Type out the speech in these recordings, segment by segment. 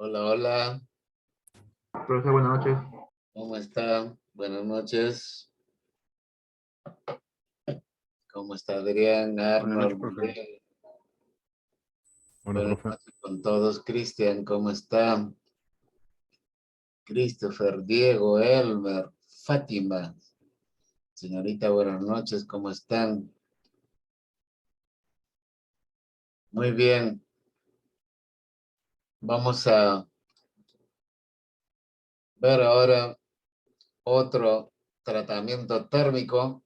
Hola, hola, Profesor, buenas noches. ¿cómo está? Buenas noches. ¿Cómo está Adrián, Buenas noches, Arnold, profe. Miguel? Hola, Buenas profe. noches con todos. Cristian, ¿cómo está? Christopher, Diego, Elmer, Fátima. Señorita, buenas noches, ¿cómo están? Muy bien. Vamos a ver ahora otro tratamiento térmico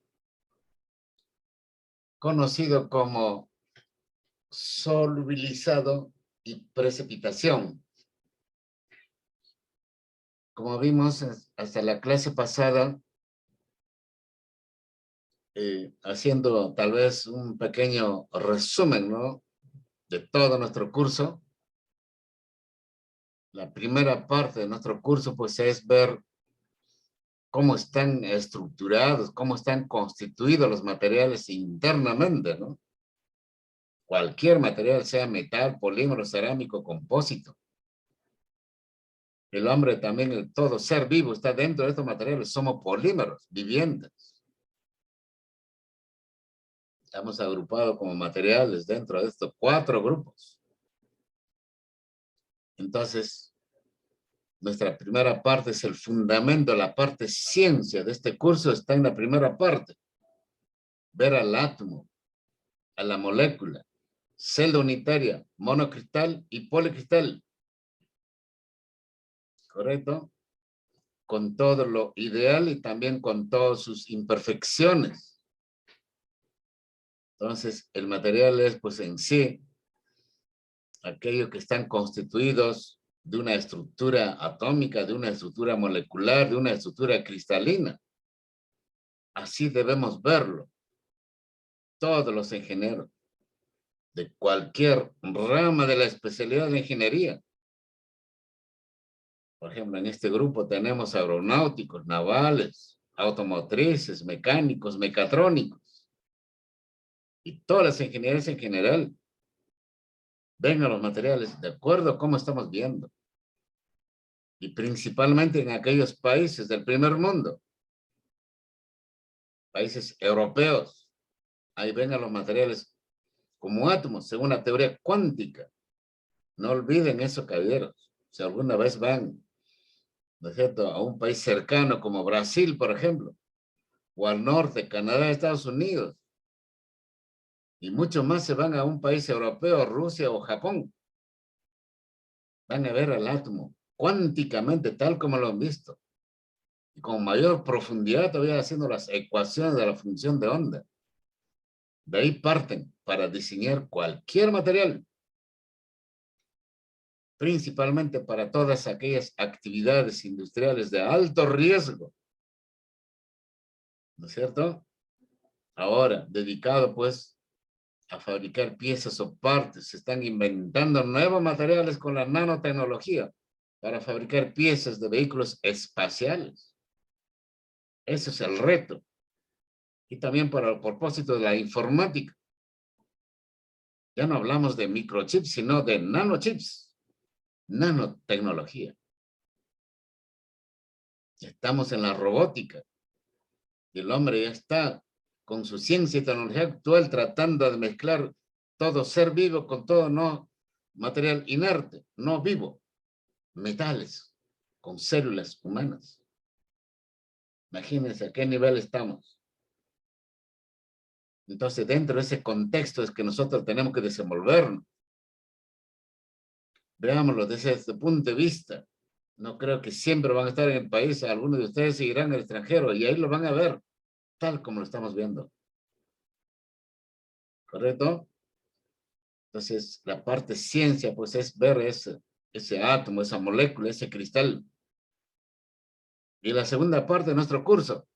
conocido como solubilizado y precipitación. Como vimos hasta la clase pasada, haciendo tal vez un pequeño resumen, ¿no?, de todo nuestro curso. La primera parte de nuestro curso pues es ver cómo están estructurados, cómo están constituidos los materiales internamente, ¿no? Cualquier material, sea metal, polímero, cerámico, compósito. El hombre también, todo ser vivo está dentro de estos materiales, somos polímeros vivientes. Estamos agrupados como materiales dentro de estos 4 grupos. Entonces, nuestra primera parte es el fundamento, la parte ciencia de este curso está en la primera parte. Ver al átomo, a la molécula, celda unitaria, monocristal y policristal. ¿Correcto? Con todo lo ideal y también con todas sus imperfecciones. Entonces, el material es pues en sí aquellos que están constituidos de una estructura atómica, de una estructura molecular, de una estructura cristalina. Así debemos verlo. Todos los ingenieros de cualquier rama de la especialidad de ingeniería. Por ejemplo, en este grupo tenemos aeronáuticos, navales, automotrices, mecánicos, mecatrónicos. Y todas las ingenierías en general ven a los materiales de acuerdo a cómo estamos viendo. Y principalmente en aquellos países del primer mundo, países europeos, ahí ven a los materiales como átomos, según la teoría cuántica. No olviden eso, caballeros. Si alguna vez van, ¿no es cierto?, a un país cercano como Brasil, por ejemplo, o al norte, Canadá, Estados Unidos, y muchos más se van a un país europeo, Rusia o Japón, van a ver el átomo cuánticamente tal como lo han visto, y con mayor profundidad todavía haciendo las ecuaciones de la función de onda. De ahí parten para diseñar cualquier material, principalmente para todas aquellas actividades industriales de alto riesgo, ¿no es cierto? Ahora, dedicado pues a fabricar piezas o partes, se están inventando nuevos materiales con la nanotecnología para fabricar piezas de vehículos espaciales. Ese es el reto. Y también para el propósito de la informática. Ya no hablamos de microchips, sino de nanochips, nanotecnología. Estamos en la robótica. Y el hombre ya está con su ciencia y tecnología actual tratando de mezclar todo ser vivo con todo no material inerte, no vivo, metales, con células humanas. Imagínense a qué nivel estamos. Entonces, dentro de ese contexto es que nosotros tenemos que desenvolvernos. Veámoslo desde este punto de vista. No creo que siempre van a estar en el país, algunos de ustedes seguirán en el extranjero y ahí lo van a ver, tal como lo estamos viendo. ¿Correcto? Entonces, la parte ciencia, pues es ver ese átomo, esa molécula, ese cristal. Y la segunda parte de nuestro curso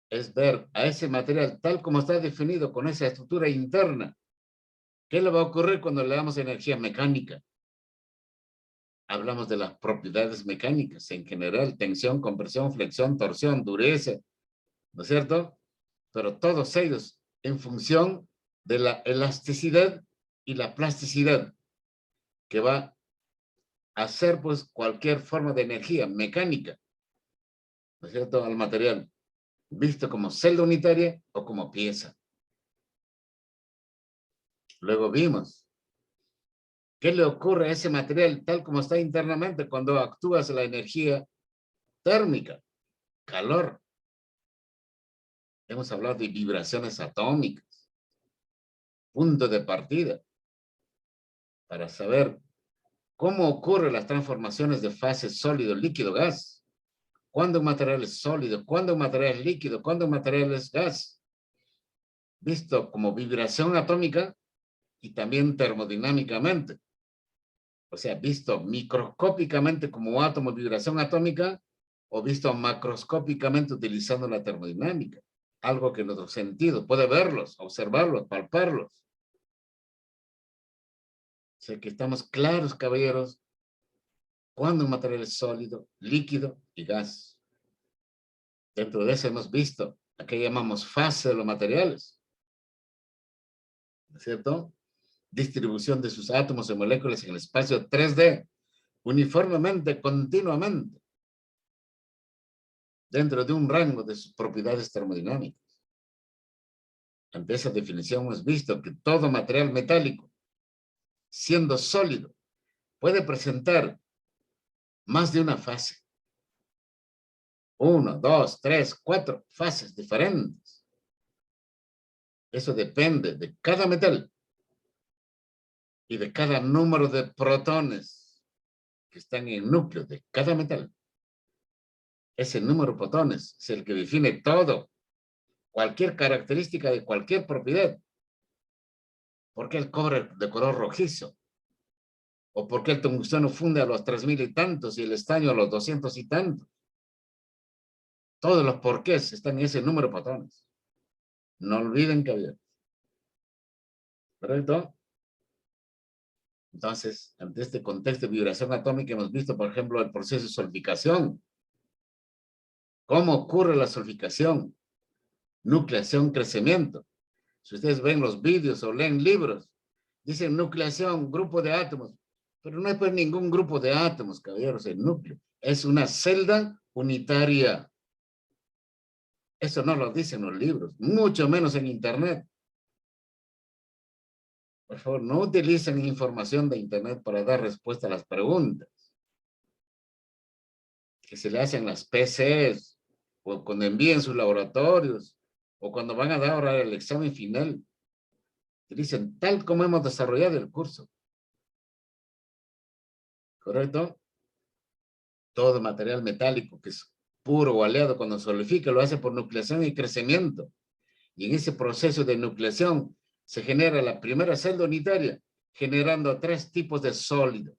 es ver a ese material tal como está definido con esa estructura interna. ¿Qué le va a ocurrir cuando le damos energía mecánica? Hablamos de las propiedades mecánicas en general, tensión, compresión, flexión, torsión, dureza, ¿no es cierto? Pero todos ellos en función de la elasticidad y la plasticidad que va hacer pues cualquier forma de energía mecánica, ¿no es cierto?, al material, visto como celda unitaria o como pieza. Luego vimos qué le ocurre a ese material tal como está internamente cuando actúas la energía térmica, calor. Hemos hablado de vibraciones atómicas, punto de partida, para saber cómo ocurren las transformaciones de fase sólido, líquido, gas. Cuándo un material es sólido, cuándo un material es líquido, cuándo un material es gas. Visto como vibración atómica y también termodinámicamente. O sea, visto microscópicamente como átomo de vibración atómica o visto macroscópicamente utilizando la termodinámica. Algo que en otro sentido puede verlos, observarlos, palparlos. O sea que estamos claros, caballeros, cuando un material es sólido, líquido y gas. Dentro de eso hemos visto a qué llamamos fase de los materiales, ¿no es cierto? Distribución de sus átomos y moléculas en el espacio 3D, uniformemente, continuamente, dentro de un rango de sus propiedades termodinámicas. Ante esa definición hemos visto que todo material metálico, siendo sólido, puede presentar más de una fase. 1, 2, 3, 4 fases diferentes. Eso depende de cada metal y de cada número de protones que están en el núcleo de cada metal. Ese número de protones es el que define todo, cualquier característica de cualquier propiedad. ¿Por qué el cobre de color rojizo? ¿O por qué el tungsteno funde a los 3000 y tantos y el estaño a los 200 y tantos? Todos los porqués están en ese número de protones. No olviden que había. ¿Correcto? Entonces, ante este contexto de vibración atómica hemos visto, por ejemplo, el proceso de solidificación. ¿Cómo ocurre la solidificación? Nucleación, crecimiento. Si ustedes ven los vídeos o leen libros, dicen nucleación, grupo de átomos. Pero no hay pues ningún grupo de átomos, caballeros, el núcleo. Es una celda unitaria. Eso no lo dicen los libros, mucho menos en internet. Por favor, no utilicen información de internet para dar respuesta a las preguntas que se le hacen las PCs, o cuando envíen sus laboratorios, o cuando van a dar ahora el examen final. Dicen tal como hemos desarrollado el curso. ¿Correcto? Todo material metálico que es puro o aleado cuando solidifica lo hace por nucleación y crecimiento. Y en ese proceso de nucleación se genera la primera celda unitaria, generando 3 tipos de sólidos.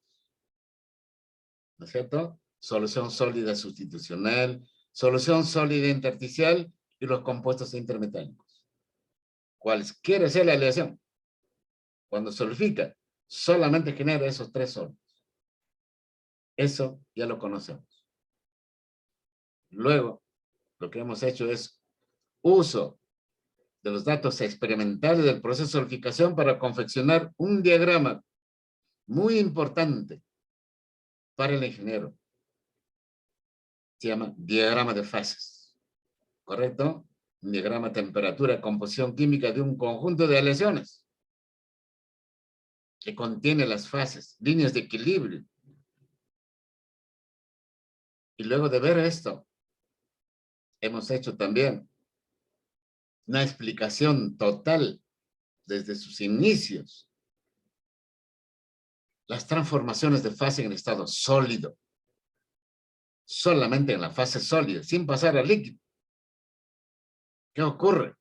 ¿No es cierto? Solución sólida sustitucional, solución sólida intersticial y los compuestos intermetálicos. Cualquiera sea la aleación, cuando solidifica, solamente genera esos 3 sólidos. Eso ya lo conocemos. Luego, lo que hemos hecho es uso de los datos experimentales del proceso de solidificación para confeccionar un diagrama muy importante para el ingeniero. Se llama diagrama de fases. ¿Correcto? Un diagrama de temperatura, composición química de un conjunto de aleaciones que contiene las fases, líneas de equilibrio. Y luego de ver esto, hemos hecho también una explicación total desde sus inicios. Las transformaciones de fase en estado sólido. Solamente en la fase sólida, sin pasar al líquido. ¿Qué ocurre?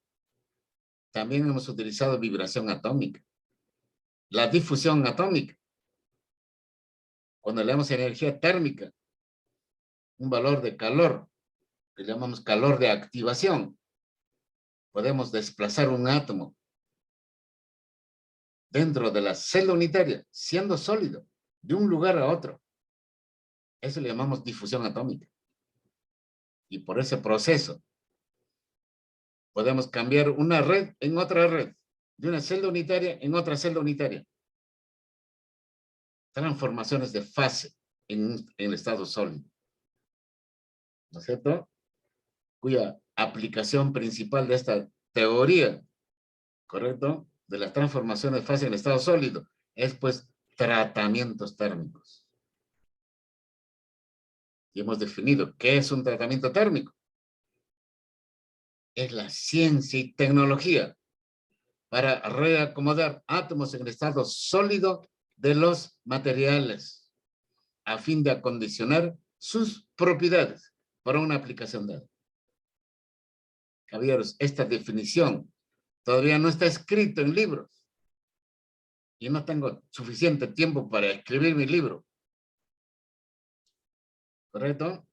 También hemos utilizado vibración atómica. La difusión atómica. Cuando le damos energía térmica, un valor de calor, que llamamos calor de activación, podemos desplazar un átomo dentro de la celda unitaria, siendo sólido, de un lugar a otro. Eso le llamamos difusión atómica. Y por ese proceso, podemos cambiar una red en otra red, de una celda unitaria en otra celda unitaria. Transformaciones de fase en el estado sólido. ¿No es cierto? Cuya aplicación principal de esta teoría, ¿correcto?, de las transformaciones de fase en estado sólido, es pues tratamientos térmicos. Y hemos definido qué es un tratamiento térmico. Es la ciencia y tecnología para reacomodar átomos en el estado sólido de los materiales a fin de acondicionar sus propiedades para una aplicación dada. Caballeros, esta definición todavía no está escrito en libros. Y no tengo suficiente tiempo para escribir mi libro. ¿Correcto?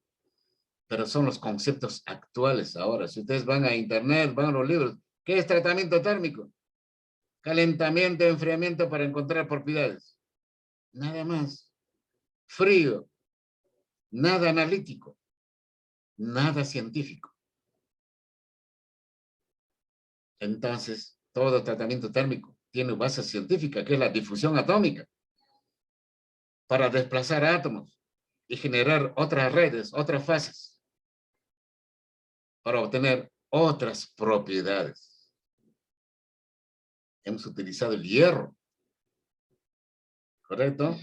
Pero son los conceptos actuales ahora. Si ustedes van a internet, van a los libros, ¿qué es tratamiento térmico? Calentamiento, enfriamiento para encontrar propiedades. Nada más. Frío. Nada analítico. Nada científico. Entonces, todo tratamiento térmico tiene base científica, que es la difusión atómica, para desplazar átomos y generar otras redes, otras fases, para obtener otras propiedades. Hemos utilizado el hierro, ¿correcto?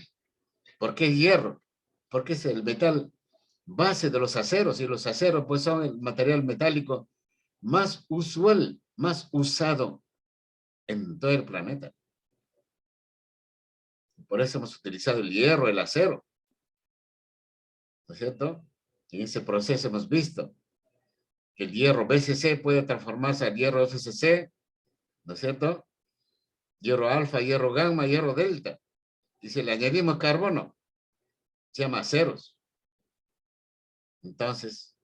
¿Por qué hierro? Porque es el metal base de los aceros, y los aceros pues son el material metálico más usual, más usado en todo el planeta. Por eso hemos utilizado el hierro, el acero, ¿no es cierto? En ese proceso hemos visto que el hierro BCC puede transformarse al hierro FCC, ¿no es cierto? Hierro alfa, hierro gamma, hierro delta. Y si le añadimos carbono, se llama aceros. Entonces,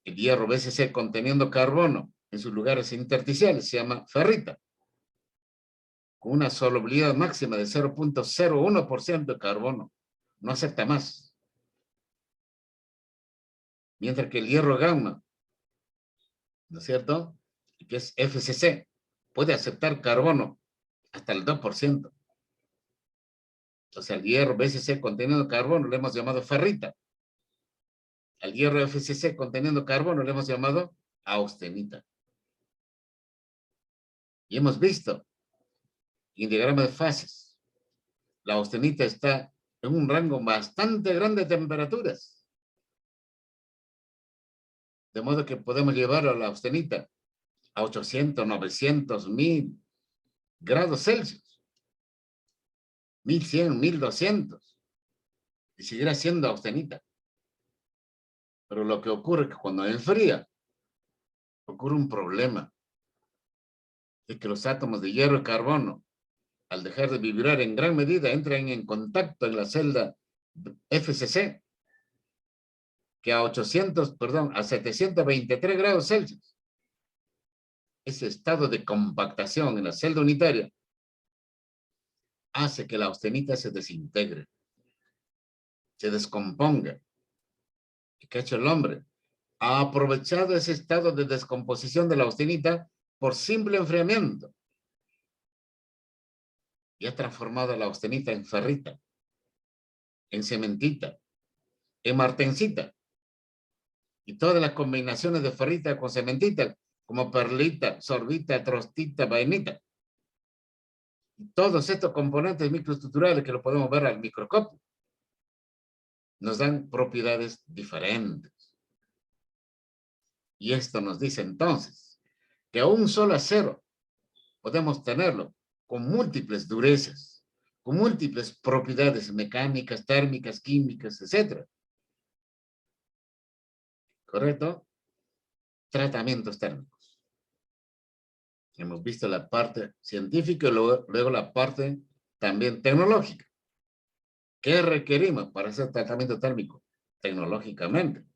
el hierro BCC conteniendo carbono en sus lugares intersticiales se llama ferrita, con una solubilidad máxima de 0.01% de carbono. No acepta más. Mientras que el hierro gamma, ¿no es cierto?, que es FCC, puede aceptar carbono hasta el 2%. O sea, el hierro BCC conteniendo carbono le hemos llamado ferrita. Al hierro FCC conteniendo carbono le hemos llamado austenita. Y hemos visto en diagrama de fases, la austenita está en un rango bastante grande de temperaturas. De modo que podemos llevar a la austenita a 800, 900, 1000 grados Celsius. 1100, 1200. Y seguirá siendo austenita. Pero lo que ocurre es que cuando enfría, ocurre un problema. Es que los átomos de hierro y carbono, al dejar de vibrar en gran medida, entran en contacto en la celda FCC, que a 723 grados Celsius, ese estado de compactación en la celda unitaria hace que la austenita se desintegre, se descomponga. ¿Y qué ha hecho el hombre? Ha aprovechado ese estado de descomposición de la austenita por simple enfriamiento y ha transformado la austenita en ferrita, en cementita, en martensita, y todas las combinaciones de ferrita con cementita, como perlita, sorbita, trostita, vainita. Y todos estos componentes microestructurales que lo podemos ver al microscopio nos dan propiedades diferentes. Y esto nos dice entonces que a un solo acero podemos tenerlo con múltiples durezas, con múltiples propiedades mecánicas, térmicas, químicas, etc. ¿Correcto? Tratamientos térmicos. Hemos visto la parte científica y luego la parte también tecnológica. ¿Qué requerimos para hacer tratamiento térmico? Tecnológicamente.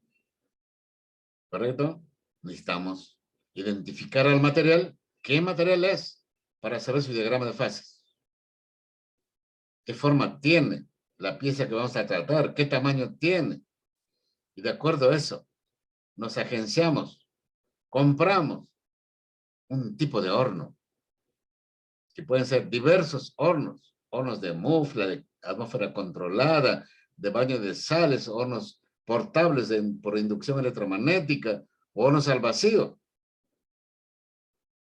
¿Correcto? Necesitamos identificar al material. ¿Qué material es? Para saber su diagrama de fases. ¿Qué forma tiene la pieza que vamos a tratar? ¿Qué tamaño tiene? Y de acuerdo a eso, nos agenciamos, compramos un tipo de horno, que pueden ser diversos hornos, hornos de mufla, de atmósfera controlada, de baño de sales, hornos portables por inducción electromagnética, o hornos al vacío,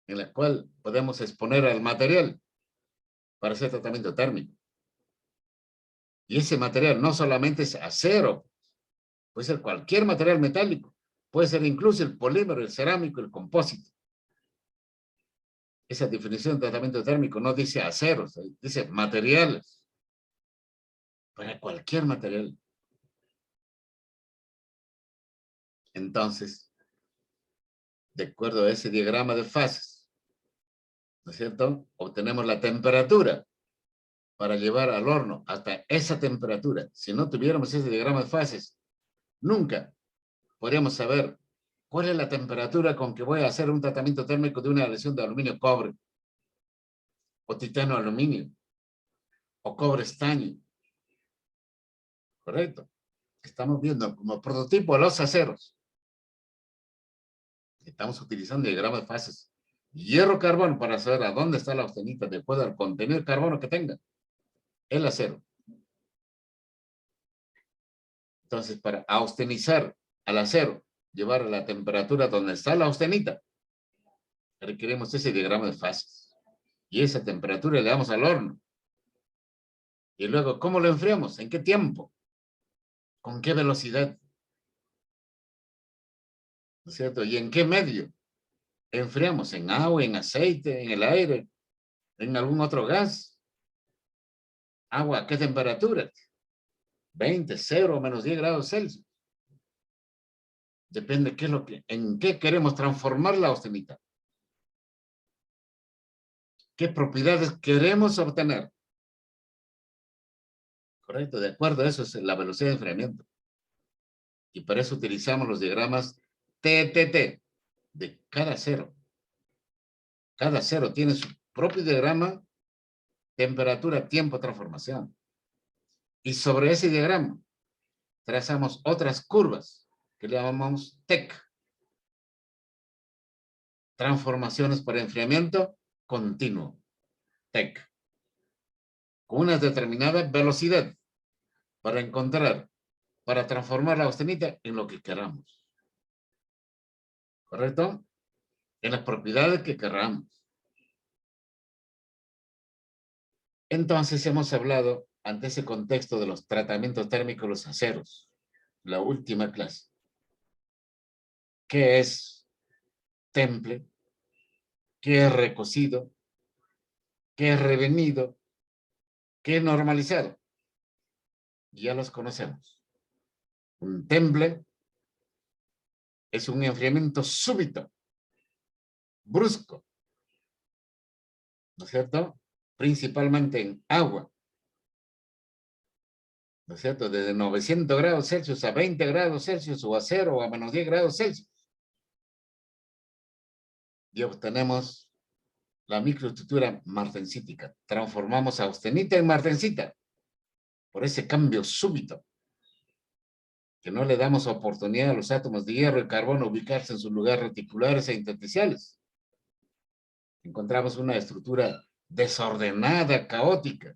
en la cual podemos exponer al material para hacer tratamiento térmico. Y ese material no solamente es acero, puede ser cualquier material metálico, puede ser incluso el polímero, el cerámico, el compósito. Esa definición de tratamiento térmico no dice aceros, dice materiales. Para cualquier material. Entonces, de acuerdo a ese diagrama de fases, ¿no es cierto? Obtenemos la temperatura para llevar al horno hasta esa temperatura. Si no tuviéramos ese diagrama de fases, nunca podríamos saber cuál es la temperatura con que voy a hacer un tratamiento térmico de una aleación de aluminio cobre, o titano aluminio, o cobre estaño. ¿Correcto? Estamos viendo como prototipo los aceros. Estamos utilizando diagrama de fases. Hierro-carbono para saber a dónde está la austenita de acuerdo al contenido de carbono que tenga. El acero. Entonces, para austenizar al acero, llevar a la temperatura donde está la austenita, requerimos ese diagrama de fases. Y esa temperatura le damos al horno. Y luego, ¿cómo lo enfriamos? ¿En qué tiempo? ¿Con qué velocidad? ¿No es cierto? ¿Y en qué medio? Enfriamos en agua, en aceite, en el aire, en algún otro gas. Agua, ¿a qué temperatura? 20, 0 o menos 10 grados Celsius. Depende qué es lo que, en qué queremos transformar la austenita. ¿Qué propiedades queremos obtener? Correcto, de acuerdo a eso es la velocidad de enfriamiento. Y para eso utilizamos los diagramas TTT de cada cero. Cada cero tiene su propio diagrama, temperatura, tiempo, transformación. Y sobre ese diagrama trazamos otras curvas que le llamamos TEC. Transformaciones por enfriamiento continuo. TEC. Con una determinada velocidad para encontrar, para transformar la austenita en lo que queramos. ¿Correcto? En las propiedades que queramos. Entonces hemos hablado ante ese contexto de los tratamientos térmicos, los aceros, la última clase. ¿Qué es temple? ¿Qué es recocido? ¿Qué es revenido? ¿Qué es normalizado? Ya los conocemos. Un temple es un enfriamiento súbito, brusco, ¿no es cierto? Principalmente en agua, ¿no es cierto? Desde 900 grados Celsius a 20 grados Celsius o a 0 o a menos 10 grados Celsius. Y obtenemos la microestructura martensítica. Transformamos austenita en martensita por ese cambio súbito, que no le damos oportunidad a los átomos de hierro y carbono ubicarse en sus lugares reticulares e intersticiales. Encontramos una estructura desordenada, caótica,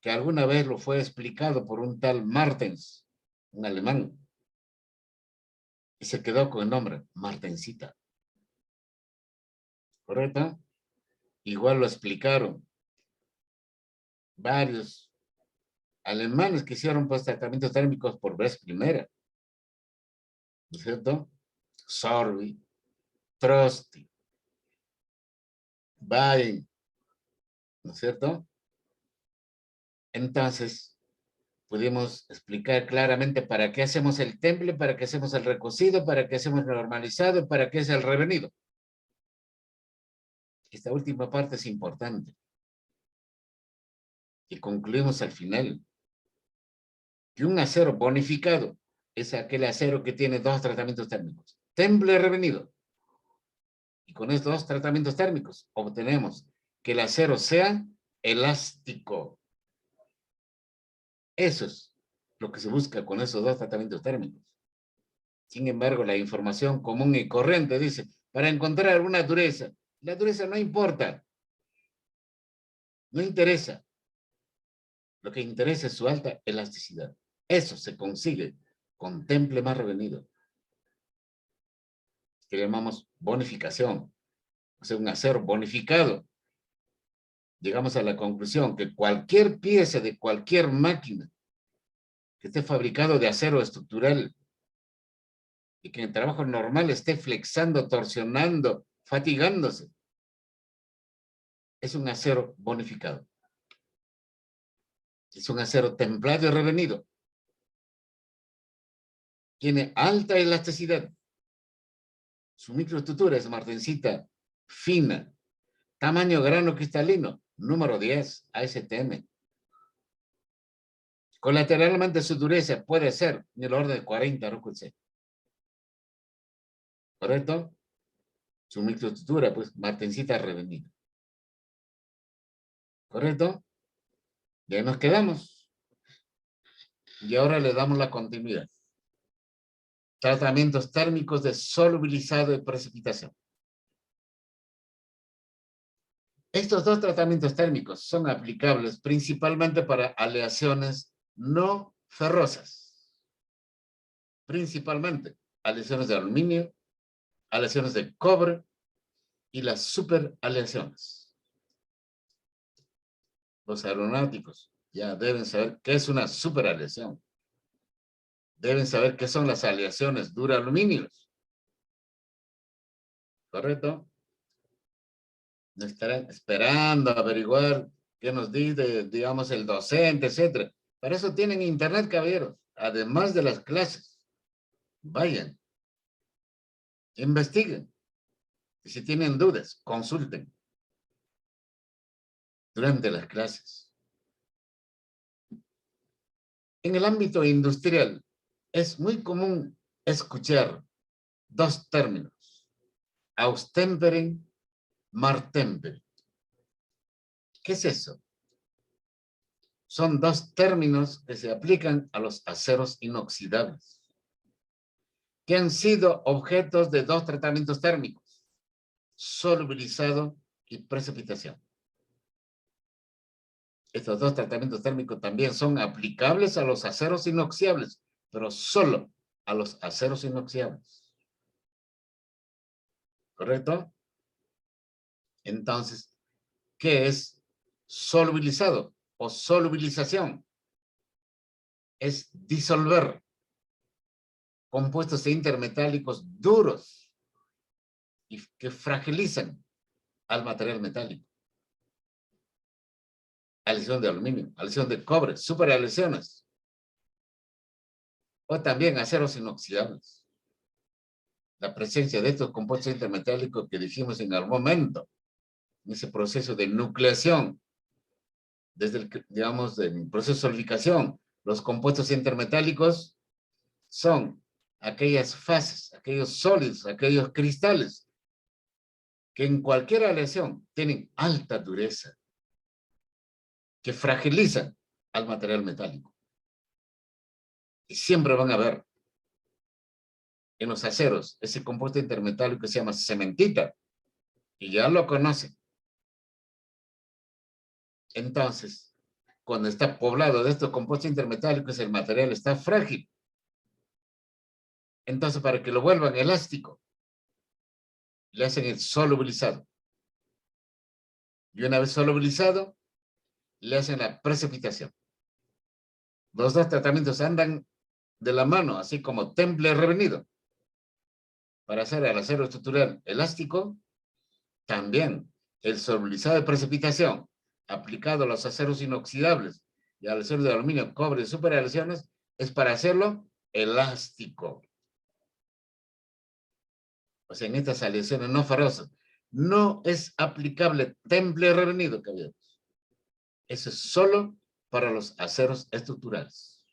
que alguna vez lo fue explicado por un tal Martens, un alemán, y se quedó con el nombre martensita. ¿Correcto? Igual lo explicaron varios alemanes que hicieron pues tratamientos térmicos por vez primera. ¿No es cierto? Sorby, Trosti, Bain, ¿no es cierto? Entonces, pudimos explicar claramente para qué hacemos el temple, para qué hacemos el recocido, para qué hacemos el normalizado, para qué es el revenido. Esta última parte es importante. Y concluimos al final que un acero bonificado es aquel acero que tiene dos tratamientos térmicos, temple y revenido. Y con estos dos tratamientos térmicos obtenemos que el acero sea elástico. Eso es lo que se busca con esos dos tratamientos térmicos. Sin embargo, la información común y corriente dice, para encontrar una dureza, la dureza no importa, no interesa. Lo que interesa es su alta elasticidad. Eso se consigue con temple más revenido, que llamamos bonificación, o sea, un acero bonificado. Llegamos a la conclusión que cualquier pieza de cualquier máquina que esté fabricado de acero estructural y que en trabajo normal esté flexando, torsionando, fatigándose, es un acero bonificado. Es un acero templado y revenido. Tiene alta elasticidad. Su microestructura es martencita fina. Tamaño grano cristalino, número 10, ASTM. Colateralmente su dureza puede ser en el orden de 40 RQC. ¿Correcto? Su microestructura, pues, martencita revenida. ¿Correcto? Ya nos quedamos. Y ahora le damos la continuidad. Tratamientos térmicos de solubilizado y precipitación. Estos dos tratamientos térmicos son aplicables principalmente para aleaciones no ferrosas. Principalmente aleaciones de aluminio, aleaciones de cobre y las superaleaciones. Los aeronáuticos ya deben saber qué es una superaleación. Deben saber qué son las aleaciones duraluminos. ¿Correcto? No estarán esperando a averiguar qué nos dice, digamos, el docente, etcétera. Para eso tienen internet, caballeros. Además de las clases. Vayan. Investiguen. Y si tienen dudas, consulten. Durante las clases. En el ámbito industrial, es muy común escuchar dos términos. Austempering, martempering. ¿Qué es eso? Son dos términos que se aplican a los aceros inoxidables, que han sido objetos de dos tratamientos térmicos, solubilizado y precipitación. Estos dos tratamientos térmicos también son aplicables a los aceros inoxidables, pero solo a los aceros inoxidables. ¿Correcto? Entonces, ¿qué es solubilizado o solubilización? Es disolver compuestos intermetálicos duros y que fragilizan al material metálico. Aleación de aluminio, aleación de cobre, superaleaciones. O también aceros inoxidables. La presencia de estos compuestos intermetálicos que dijimos en algún momento, en ese proceso de nucleación, desde el, digamos, del proceso de solidificación, los compuestos intermetálicos son aquellas fases, aquellos sólidos, aquellos cristales, que en cualquier aleación tienen alta dureza, que fragilizan al material metálico. Y siempre van a ver en los aceros ese compuesto intermetálico que se llama cementita, y ya lo conocen. Entonces, cuando está poblado de estos compuestos intermetálicos, el material está frágil. Entonces, para que lo vuelvan elástico, le hacen el solubilizado. Y una vez solubilizado, le hacen la precipitación. Los dos tratamientos andan de la mano, así como temple revenido. Para hacer el acero estructural elástico, también el solubilizado de precipitación aplicado a los aceros inoxidables y al acero de aluminio, cobre y superaleaciones es para hacerlo elástico. O sea, en estas aleaciones no ferrosas no es aplicable temple revenido, caballeros. Eso es solo para los aceros estructurales.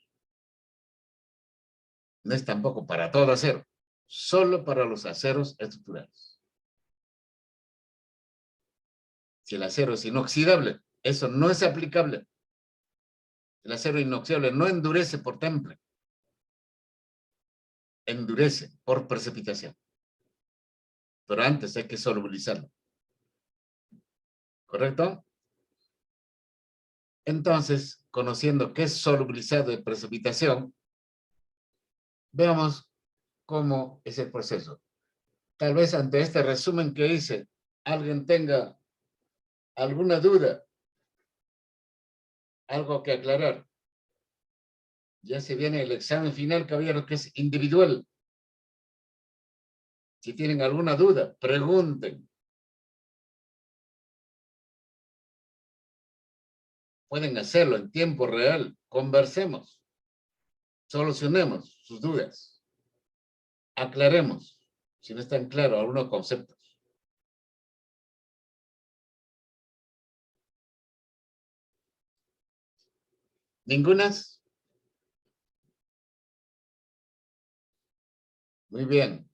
No es tampoco para todo acero, solo para los aceros estructurales. Si el acero es inoxidable, eso no es aplicable. El acero inoxidable no endurece por temple, endurece por precipitación. Pero antes hay que solubilizarlo. ¿Correcto? Entonces, conociendo qué es solubilizado y precipitación, veamos cómo es el proceso. Tal vez ante este resumen que hice, alguien tenga alguna duda, algo que aclarar. Ya se viene el examen final, caballeros, que es individual. Si tienen alguna duda, pregunten. Pueden hacerlo en tiempo real. Conversemos. Solucionemos sus dudas. Aclaremos, si no están claros algunos conceptos. ¿Ningunas? Muy bien.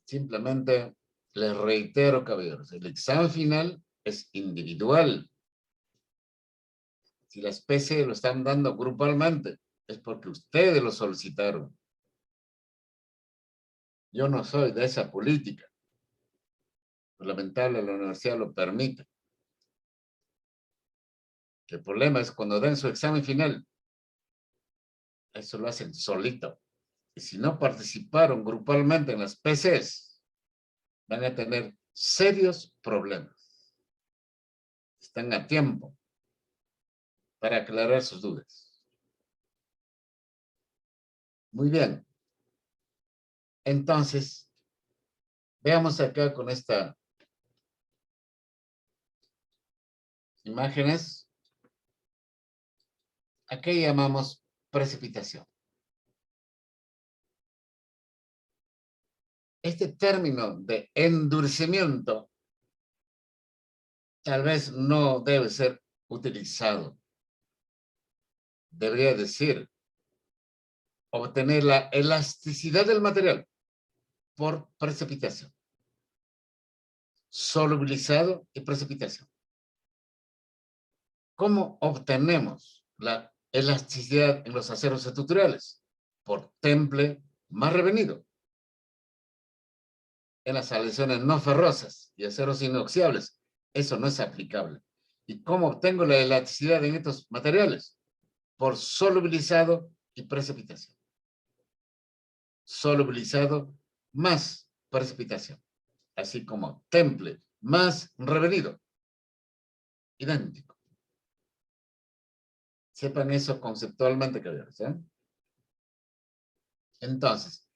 Simplemente les reitero, caballeros, el examen final es individual. Si las PC lo están dando grupalmente, es porque ustedes lo solicitaron. Yo no soy de esa política. Lo lamentable, la universidad lo permite. El problema es cuando den su examen final, eso lo hacen solito. Y si no participaron grupalmente en las PCs, van a tener serios problemas. Están a tiempo para aclarar sus dudas. Muy bien. Entonces, veamos acá con estas imágenes. ¿A qué llamamos precipitación? Este término de endurecimiento tal vez no debe ser utilizado. Debería decir obtener la elasticidad del material por precipitación. Solubilizado y precipitación. ¿Cómo obtenemos la elasticidad en los aceros estructurales? Por temple más revenido. En las aleaciones no ferrosas y aceros inoxidables, eso no es aplicable. ¿Y cómo obtengo la elasticidad en estos materiales? Por solubilizado y precipitación. Solubilizado más precipitación. Así como temple más revenido. Idéntico. Sepan eso conceptualmente, caballeros. Entonces,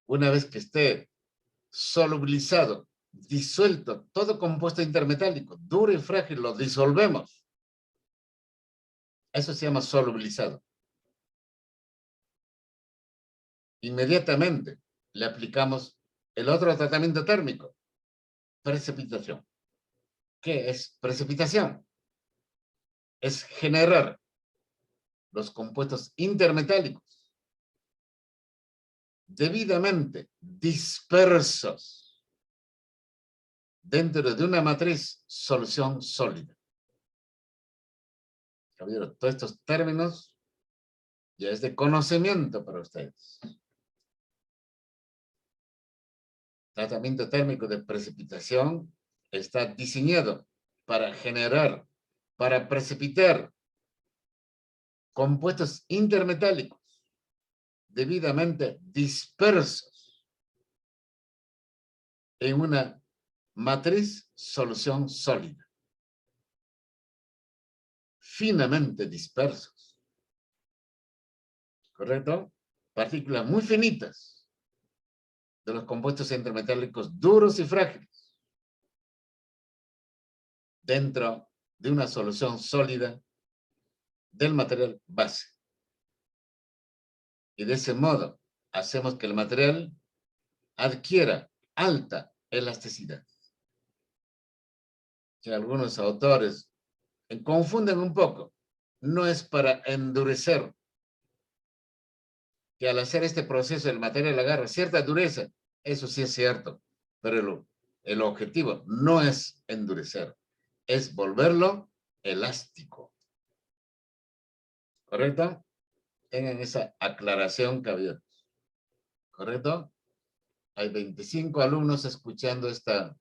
una vez que esté solubilizado, disuelto, todo compuesto intermetálico, duro y frágil, lo disolvemos. Eso se llama solubilizado. Inmediatamente le aplicamos el otro tratamiento térmico, precipitación. ¿Qué es precipitación? Es generar los compuestos intermetálicos debidamente dispersos dentro de una matriz solución sólida. Caballero, todos estos términos ya es de conocimiento para ustedes. Tratamiento térmico de precipitación está diseñado para generar, para precipitar compuestos intermetálicos debidamente dispersos en una matriz solución sólida. Finamente dispersos. ¿Correcto? Partículas muy finitas de los compuestos intermetálicos duros y frágiles dentro de una solución sólida del material base. Y de ese modo hacemos que el material adquiera alta elasticidad. Que algunos autores confunden un poco. No es para endurecer, que al hacer este proceso el material agarra cierta dureza. Eso sí es cierto, pero el objetivo no es endurecer, es volverlo elástico. ¿Correcto? Tengan esa aclaración, caballeros. ¿Correcto? Hay 25 alumnos escuchando esta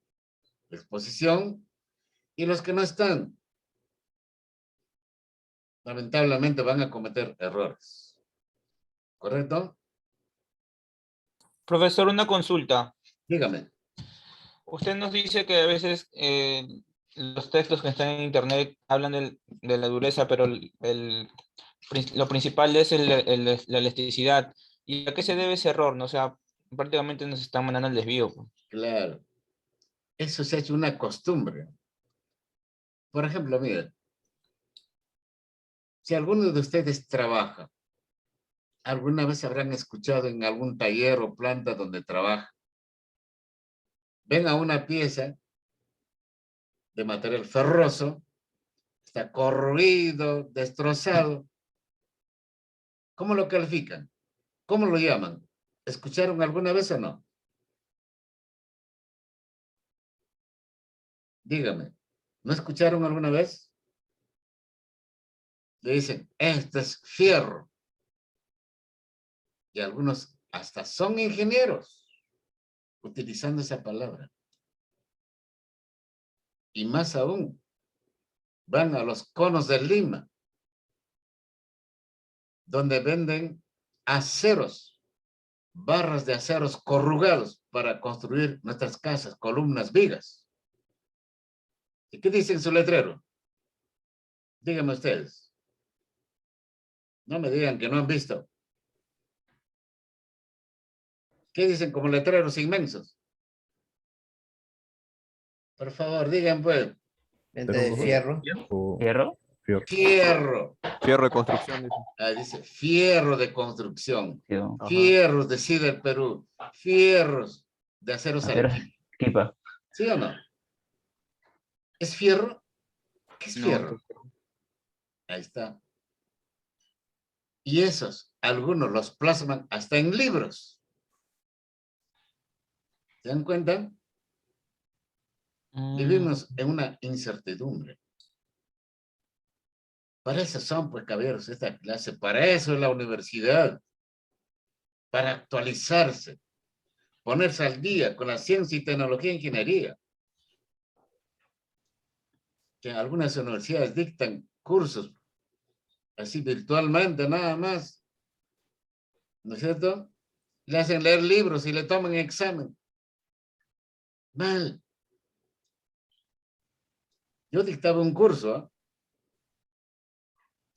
exposición y los que no están, lamentablemente van a cometer errores. ¿Correcto? Profesor, una consulta. Dígame. Usted nos dice que a veces los textos que están en internet hablan de la dureza, pero lo principal es la elasticidad. ¿Y a qué se debe ese error? ¿No? O sea, prácticamente nos están mandando al desvío, pues. Claro. Eso se ha hecho una costumbre. Por ejemplo, mire, si alguno de ustedes trabaja, alguna vez habrán escuchado en algún taller o planta donde trabaja, ven a una pieza de material ferroso, está corroído, destrozado. ¿Cómo lo califican? ¿Cómo lo llaman? ¿Escucharon alguna vez o no? Dígame, ¿no escucharon alguna vez? Le dicen, esto es fierro. Y algunos hasta son ingenieros utilizando esa palabra. Y más aún, van a los conos de Lima, donde venden aceros, barras de aceros corrugados para construir nuestras casas, columnas, vigas. ¿Y qué dicen en su letrero? Díganme ustedes. No me digan que no han visto. ¿Qué dicen como letreros inmensos? Por favor, digan pues. Venta de fierro. ¿Fierro? Fierro. Fierro de construcción, dice. Ah, dice fierro de construcción. Ajá. Fierros de SIDA del Perú. Fierros de aceros Arequipa. ¿Sí o no? ¿Es fierro? ¿Qué es fierro? Ahí está. Y esos, algunos los plasman hasta en libros. ¿Se dan cuenta? Vivimos en una incertidumbre. Para eso son, pues, caballeros, esta clase. Para eso es la universidad. Para actualizarse. Ponerse al día con la ciencia y tecnología e ingeniería. Que algunas universidades dictan cursos así virtualmente, nada más. ¿No es cierto? Le hacen leer libros y le toman examen. Mal. Yo dictaba un curso, ¿eh?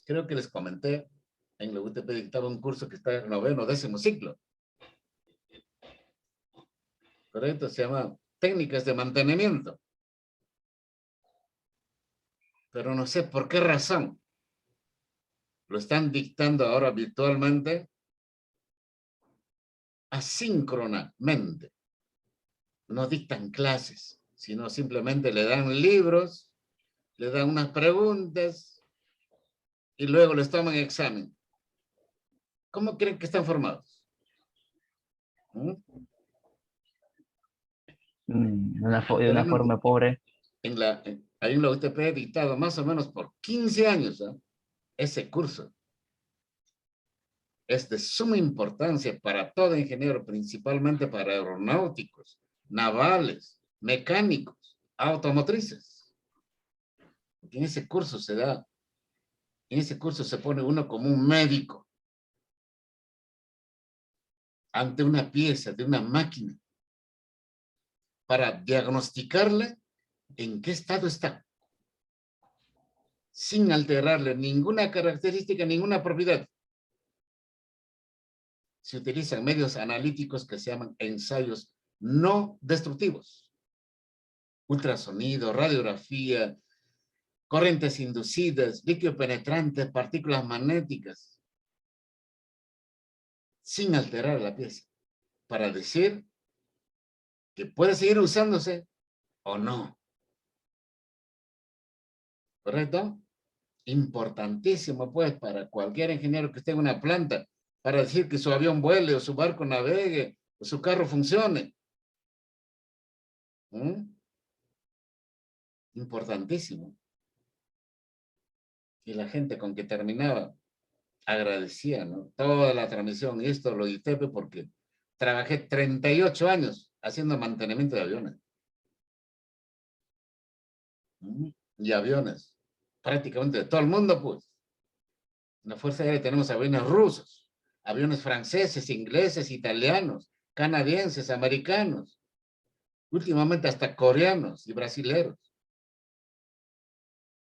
Creo que les comenté, en la UTP dictaba un curso que está en 9º, 10º ciclo. ¿Correcto? Se llama Técnicas de Mantenimiento. Pero no sé por qué razón lo están dictando ahora virtualmente, asíncronamente. No dictan clases, sino simplemente le dan libros, le dan unas preguntas y luego les toman examen. ¿Cómo creen que están formados? De una forma pobre. Ahí en la UTP he dictado más o menos por 15 años, ¿eh? Ese curso. Es de suma importancia para todo ingeniero, principalmente para aeronáuticos, navales, mecánicos, automotrices. Porque en ese curso se pone uno como un médico ante una pieza de una máquina para diagnosticarle en qué estado está, sin alterarle ninguna característica, ninguna propiedad. Se utilizan medios analíticos que se llaman ensayos no destructivos. Ultrasonido, radiografía, corrientes inducidas, líquido penetrante, partículas magnéticas, sin alterar la pieza, para decir que puede seguir usándose o no. ¿Correcto? Importantísimo, pues, para cualquier ingeniero que esté en una planta, para decir que su avión vuele o su barco navegue o su carro funcione. Importantísimo. Y la gente con que terminaba agradecía, ¿no? Toda la transmisión, y esto lo dije porque trabajé 38 años haciendo mantenimiento de aviones. Y aviones, prácticamente de todo el mundo, pues. En la Fuerza Aérea tenemos aviones rusos, aviones franceses, ingleses, italianos, canadienses, americanos, últimamente hasta coreanos y brasileños,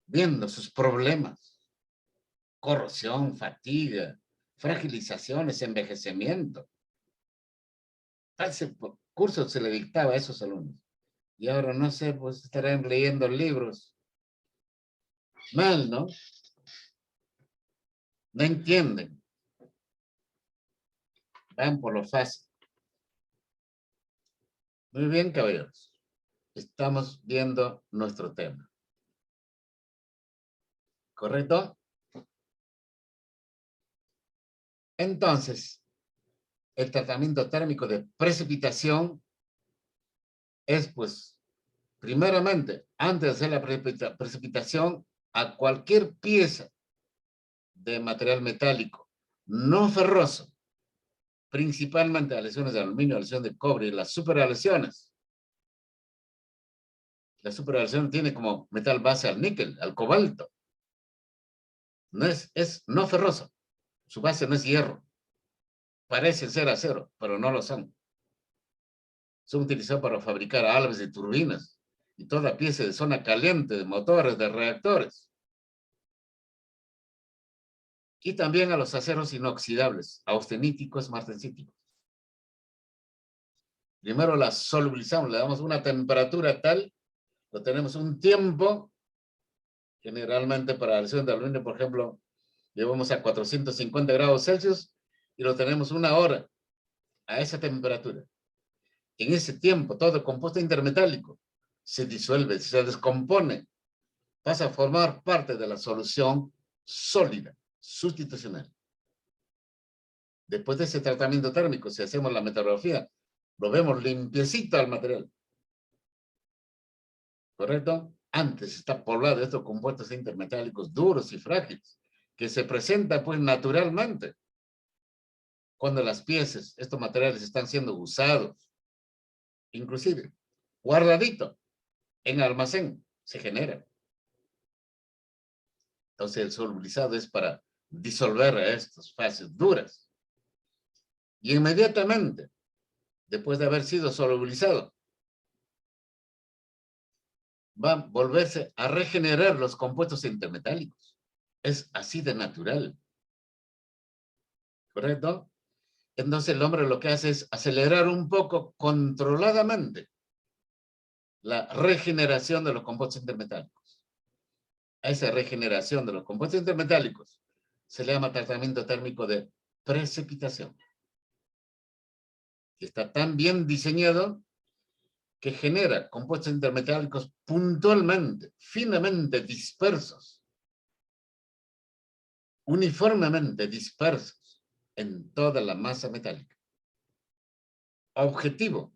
viendo sus problemas, corrosión, fatiga, fragilizaciones, envejecimiento. Ese curso se le dictaba a esos alumnos. Y ahora no sé, pues estarán leyendo libros. Mal, ¿no? No entienden. Van por lo fácil. Muy bien, caballeros. Estamos viendo nuestro tema. ¿Correcto? Entonces, el tratamiento térmico de precipitación es, pues, primeramente, antes de hacer la precipitación a cualquier pieza de material metálico no ferroso, principalmente a lesiones de aluminio, a lesiones de cobre y las superalesiones. La superaleción tiene como metal base al níquel, al cobalto. No es no ferroso. Su base no es hierro. Parecen ser acero, pero no lo son. Son utilizados para fabricar alves de turbinas y toda pieza de zona caliente de motores, de reactores. Y también a los aceros inoxidables, austeníticos, martensíticos. Primero las solubilizamos, le damos una temperatura tal, lo tenemos un tiempo, generalmente para la lesión de aluminio, por ejemplo, llevamos a 450 grados Celsius y lo tenemos 1 hora a esa temperatura. En ese tiempo, todo compuesto intermetálico se disuelve, se descompone, pasa a formar parte de la solución sólida, sustitucional. Después de ese tratamiento térmico, si hacemos la metalografía, lo vemos limpiecito al material. ¿Correcto? Antes está poblado de estos compuestos intermetálicos duros y frágiles, que se presenta pues naturalmente cuando las piezas, estos materiales están siendo usados, inclusive guardadito en almacén, se genera. Entonces el solubilizado es para disolver estas fases duras. Y inmediatamente, después de haber sido solubilizado, va a volverse a regenerar los compuestos intermetálicos. Es así de natural. ¿Correcto? Entonces el hombre lo que hace es acelerar un poco controladamente la regeneración de los compuestos intermetálicos. A esa regeneración de los compuestos intermetálicos se le llama tratamiento térmico de precipitación. Está tan bien diseñado que genera compuestos intermetálicos puntualmente, finamente dispersos, uniformemente dispersos en toda la masa metálica. Objetivo,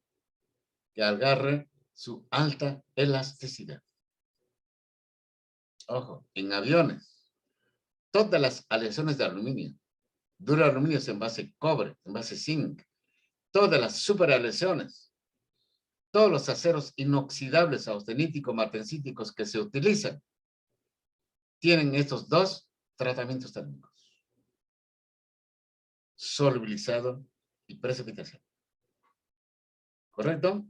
que agarre su alta elasticidad. Ojo, en aviones, todas las aleaciones de aluminio, duro aluminio es en base cobre, en base zinc, todas las superaleaciones, todos los aceros inoxidables, austeníticos, martensíticos que se utilizan, tienen estos dos tratamientos térmicos. Solubilizado y precipitación. ¿Correcto?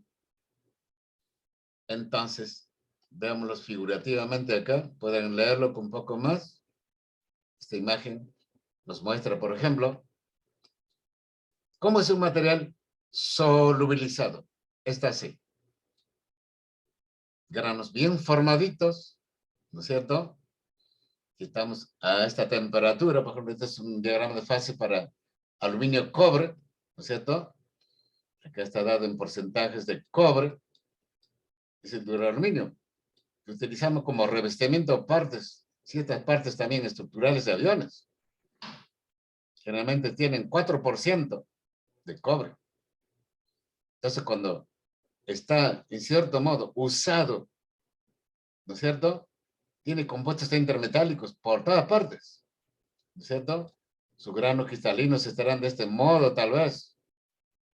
Entonces, veámoslos figurativamente acá. Pueden leerlo con un poco más. Esta imagen nos muestra, por ejemplo, cómo es un material solubilizado. Está así. Granos bien formaditos, ¿no es cierto? Si estamos a esta temperatura, por ejemplo, este es un diagrama de fase para aluminio-cobre, ¿no es cierto? Acá está dado en porcentajes de cobre. Es el duraluminio que utilizamos como revestimiento de partes, ciertas partes también estructurales de aviones. Generalmente tienen 4% de cobre. Entonces, cuando está, en cierto modo, usado, ¿no es cierto? Tiene compuestos intermetálicos por todas partes, ¿no es cierto? Sus granos cristalinos estarán de este modo, tal vez,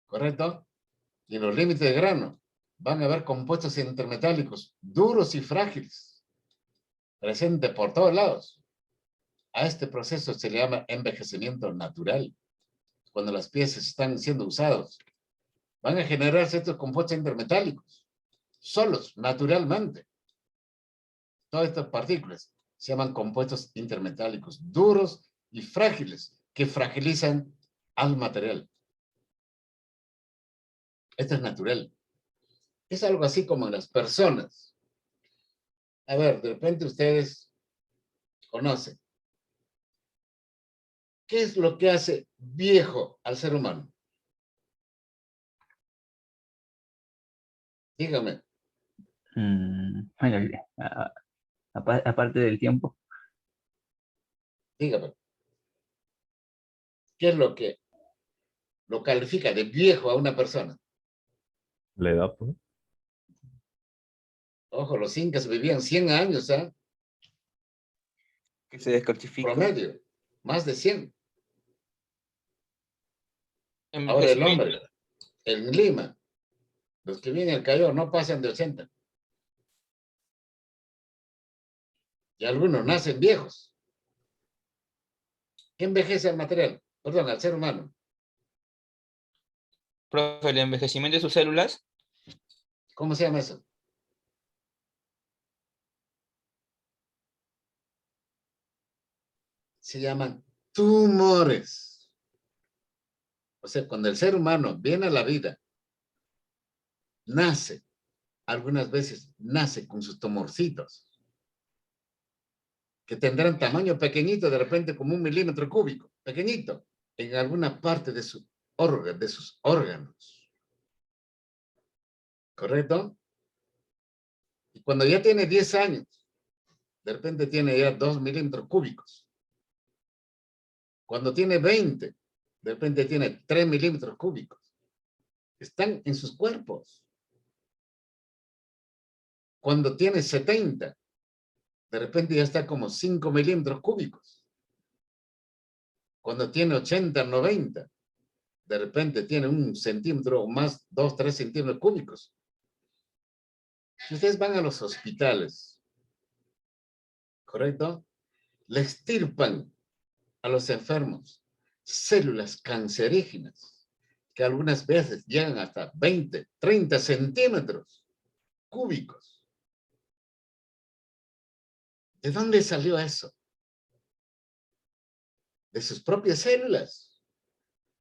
¿correcto? Y en los límites de grano van a haber compuestos intermetálicos duros y frágiles, presentes por todos lados. A este proceso se le llama envejecimiento natural. Cuando las piezas están siendo usadas, van a generarse estos compuestos intermetálicos, solos, naturalmente. Todas estas partículas se llaman compuestos intermetálicos, duros y frágiles, que fragilizan al material. Esto es natural. Es algo así como en las personas. A ver, de repente ustedes conocen. ¿Qué es lo que hace viejo al ser humano? Dígame. Bueno, aparte del tiempo, Dígame. ¿Qué es lo que lo califica de viejo a una persona? La edad, pues. Ojo, los incas vivían 100 años, ¿ah? Que se descalcifica. Promedio, más de 100. Ahora el Envejecimiento. hombre, en Lima, los que vienen al Callao no pasan de 80. Y algunos nacen viejos. ¿Qué envejece al material? Perdón, al ser humano. Profe, el envejecimiento de sus células. ¿Cómo se llama eso? Se llaman tumores. O sea, cuando el ser humano viene a la vida, nace, algunas veces nace con sus tumorcitos, que tendrán tamaño pequeñito, de repente como 1 milímetro cúbico, pequeñito, en alguna parte de sus órganos. ¿Correcto? Y cuando ya tiene 10 años, de repente tiene ya 2 milímetros cúbicos. Cuando tiene 20, de repente tiene 3 milímetros cúbicos. Están en sus cuerpos. Cuando tiene 70, de repente ya está como 5 milímetros cúbicos. Cuando tiene 80, 90, de repente tiene 1 centímetro o más, 2, 3 centímetros cúbicos. Si ustedes van a los hospitales, ¿correcto? Le extirpan a los enfermos células cancerígenas que algunas veces llegan hasta 20, 30 centímetros cúbicos. ¿De dónde salió eso? De sus propias células,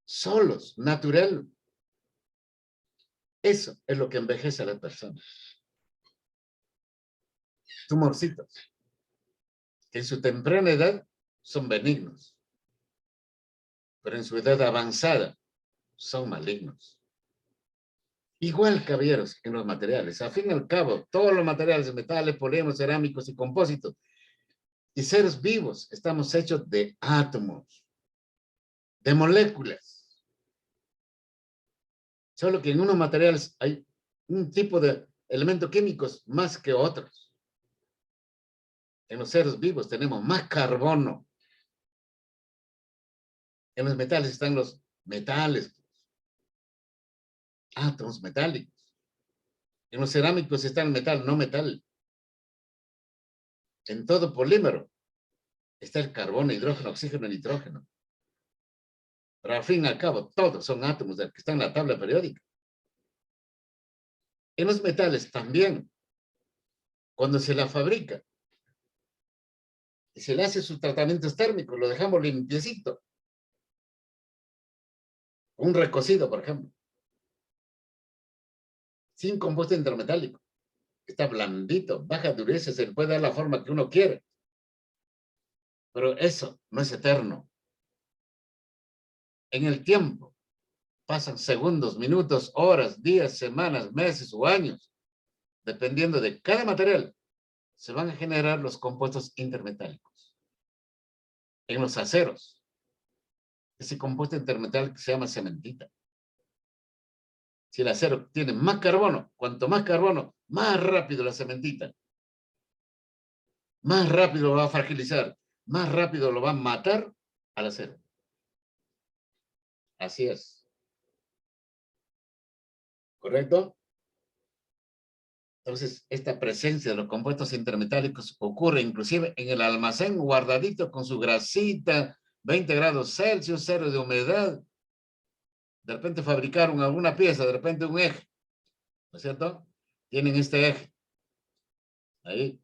solos, natural. Eso es lo que envejece a la persona. Tumorcitos, que en su temprana edad son benignos, pero en su edad avanzada son malignos. Igual, caballeros, en los materiales. A fin y al cabo, todos los materiales, metales, polímeros, cerámicos y compósitos, y seres vivos, estamos hechos de átomos, de moléculas. Solo que en unos materiales hay un tipo de elementos químicos más que otros. En los seres vivos tenemos más carbono. En los metales están los metales, átomos metálicos. En los cerámicos está el metal, no metal. En todo polímero está el carbono, hidrógeno, oxígeno, nitrógeno. Pero al fin y al cabo, todos son átomos que están en la tabla periódica. En los metales también, cuando se la fabrica y se le hace sus tratamientos térmicos, lo dejamos limpiecito. Un recocido, por ejemplo, sin compuesto intermetálico. Está blandito, baja dureza, se le puede dar la forma que uno quiere. Pero eso no es eterno. En el tiempo, pasan segundos, minutos, horas, días, semanas, meses o años. Dependiendo de cada material, se van a generar los compuestos intermetálicos. En los aceros, ese compuesto intermetálico se llama cementita. Si el acero tiene más carbono, cuanto más carbono, más rápido la cementita. Más rápido lo va a fragilizar, más rápido lo va a matar al acero. Así es. ¿Correcto? Entonces, esta presencia de los compuestos intermetálicos ocurre inclusive en el almacén guardadito con su grasita, 20 grados Celsius, cero de humedad. De repente fabricaron alguna pieza, de repente un eje, ¿no es cierto? Tienen este eje. Ahí.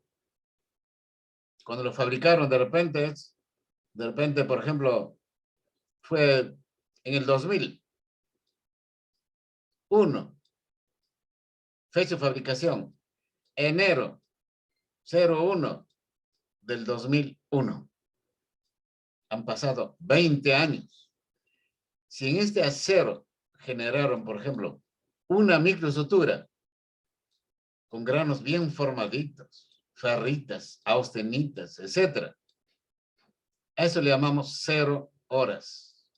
Cuando lo fabricaron, de repente, por ejemplo, fue en el 2001. Fecha de fabricación, enero 01 del 2001. Han pasado 20 años. Si en este acero generaron, por ejemplo, una microsutura con granos bien formaditos, ferritas, austenitas, etc. A eso le llamamos 0 horas.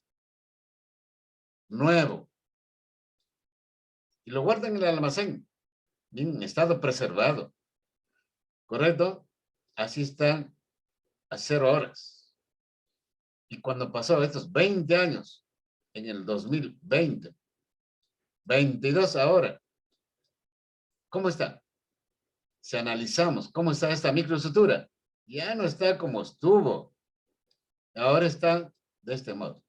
Nuevo. Y lo guardan en el almacén, bien en estado preservado. ¿Correcto? Así están a 0 horas. Y cuando pasó estos 20 años, en el 2020, 22 ahora, ¿cómo está? Si analizamos cómo está esta microsutura, ya no está como estuvo. Ahora está de este modo.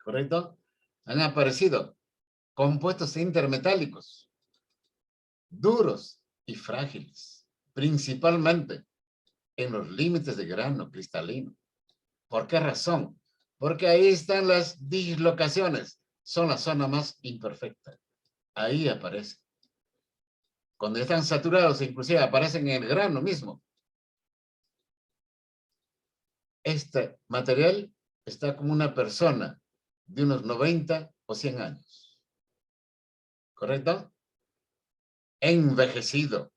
¿Correcto? Han aparecido compuestos intermetálicos, duros y frágiles, principalmente en los límites de grano cristalino. ¿Por qué razón? Porque ahí están las dislocaciones. Son la zona más imperfecta. Ahí aparece. Cuando están saturados, inclusive aparecen en el grano mismo. Este material está como una persona de unos 90 o 100 años. ¿Correcto? Envejecido.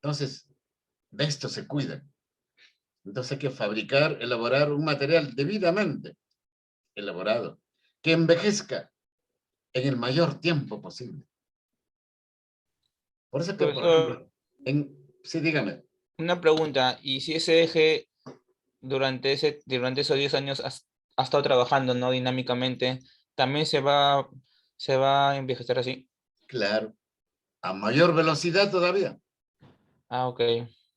Entonces, de esto se cuidan. Entonces hay que fabricar, elaborar un material debidamente elaborado, que envejezca en el mayor tiempo posible. Por eso que, por Profesor, ejemplo, sí, dígame. una pregunta, ¿y si ese eje durante esos 10 años ha estado trabajando, ¿no? Dinámicamente, también se va a envejecer así? Claro, a mayor velocidad todavía, Ah, ok.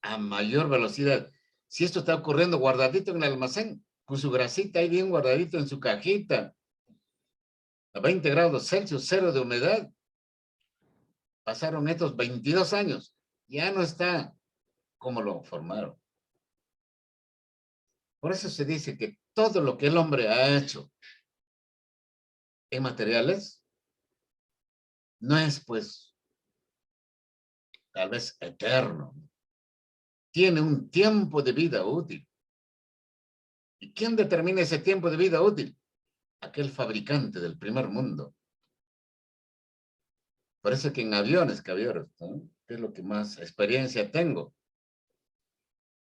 a mayor velocidad. Si esto está ocurriendo guardadito en el almacén, con su grasita ahí bien guardadito en su cajita, a 20 grados Celsius, cero de humedad, pasaron estos 22 años, ya no está como lo formaron. Por eso se dice que todo lo que el hombre ha hecho en materiales no es, pues, tal vez eterno. Tiene un tiempo de vida útil. ¿Y quién determina ese tiempo de vida útil? Aquel fabricante del primer mundo. Por eso que en aviones, caballeros, ¿no? Que es lo que más experiencia tengo.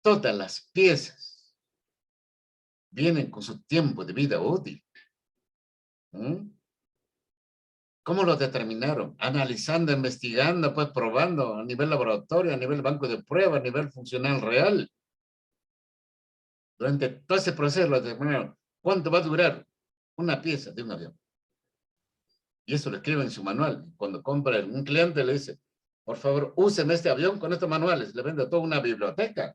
Todas las piezas vienen con su tiempo de vida útil. ¿Cómo lo determinaron? Analizando, investigando, pues probando a nivel laboratorio, a nivel banco de pruebas, a nivel funcional real. Durante todo ese proceso lo determinaron. ¿Cuánto va a durar una pieza de un avión? Y eso lo escribe en su manual. Cuando compra un cliente le dice, por favor, úseme este avión con estos manuales. Le vende toda una biblioteca.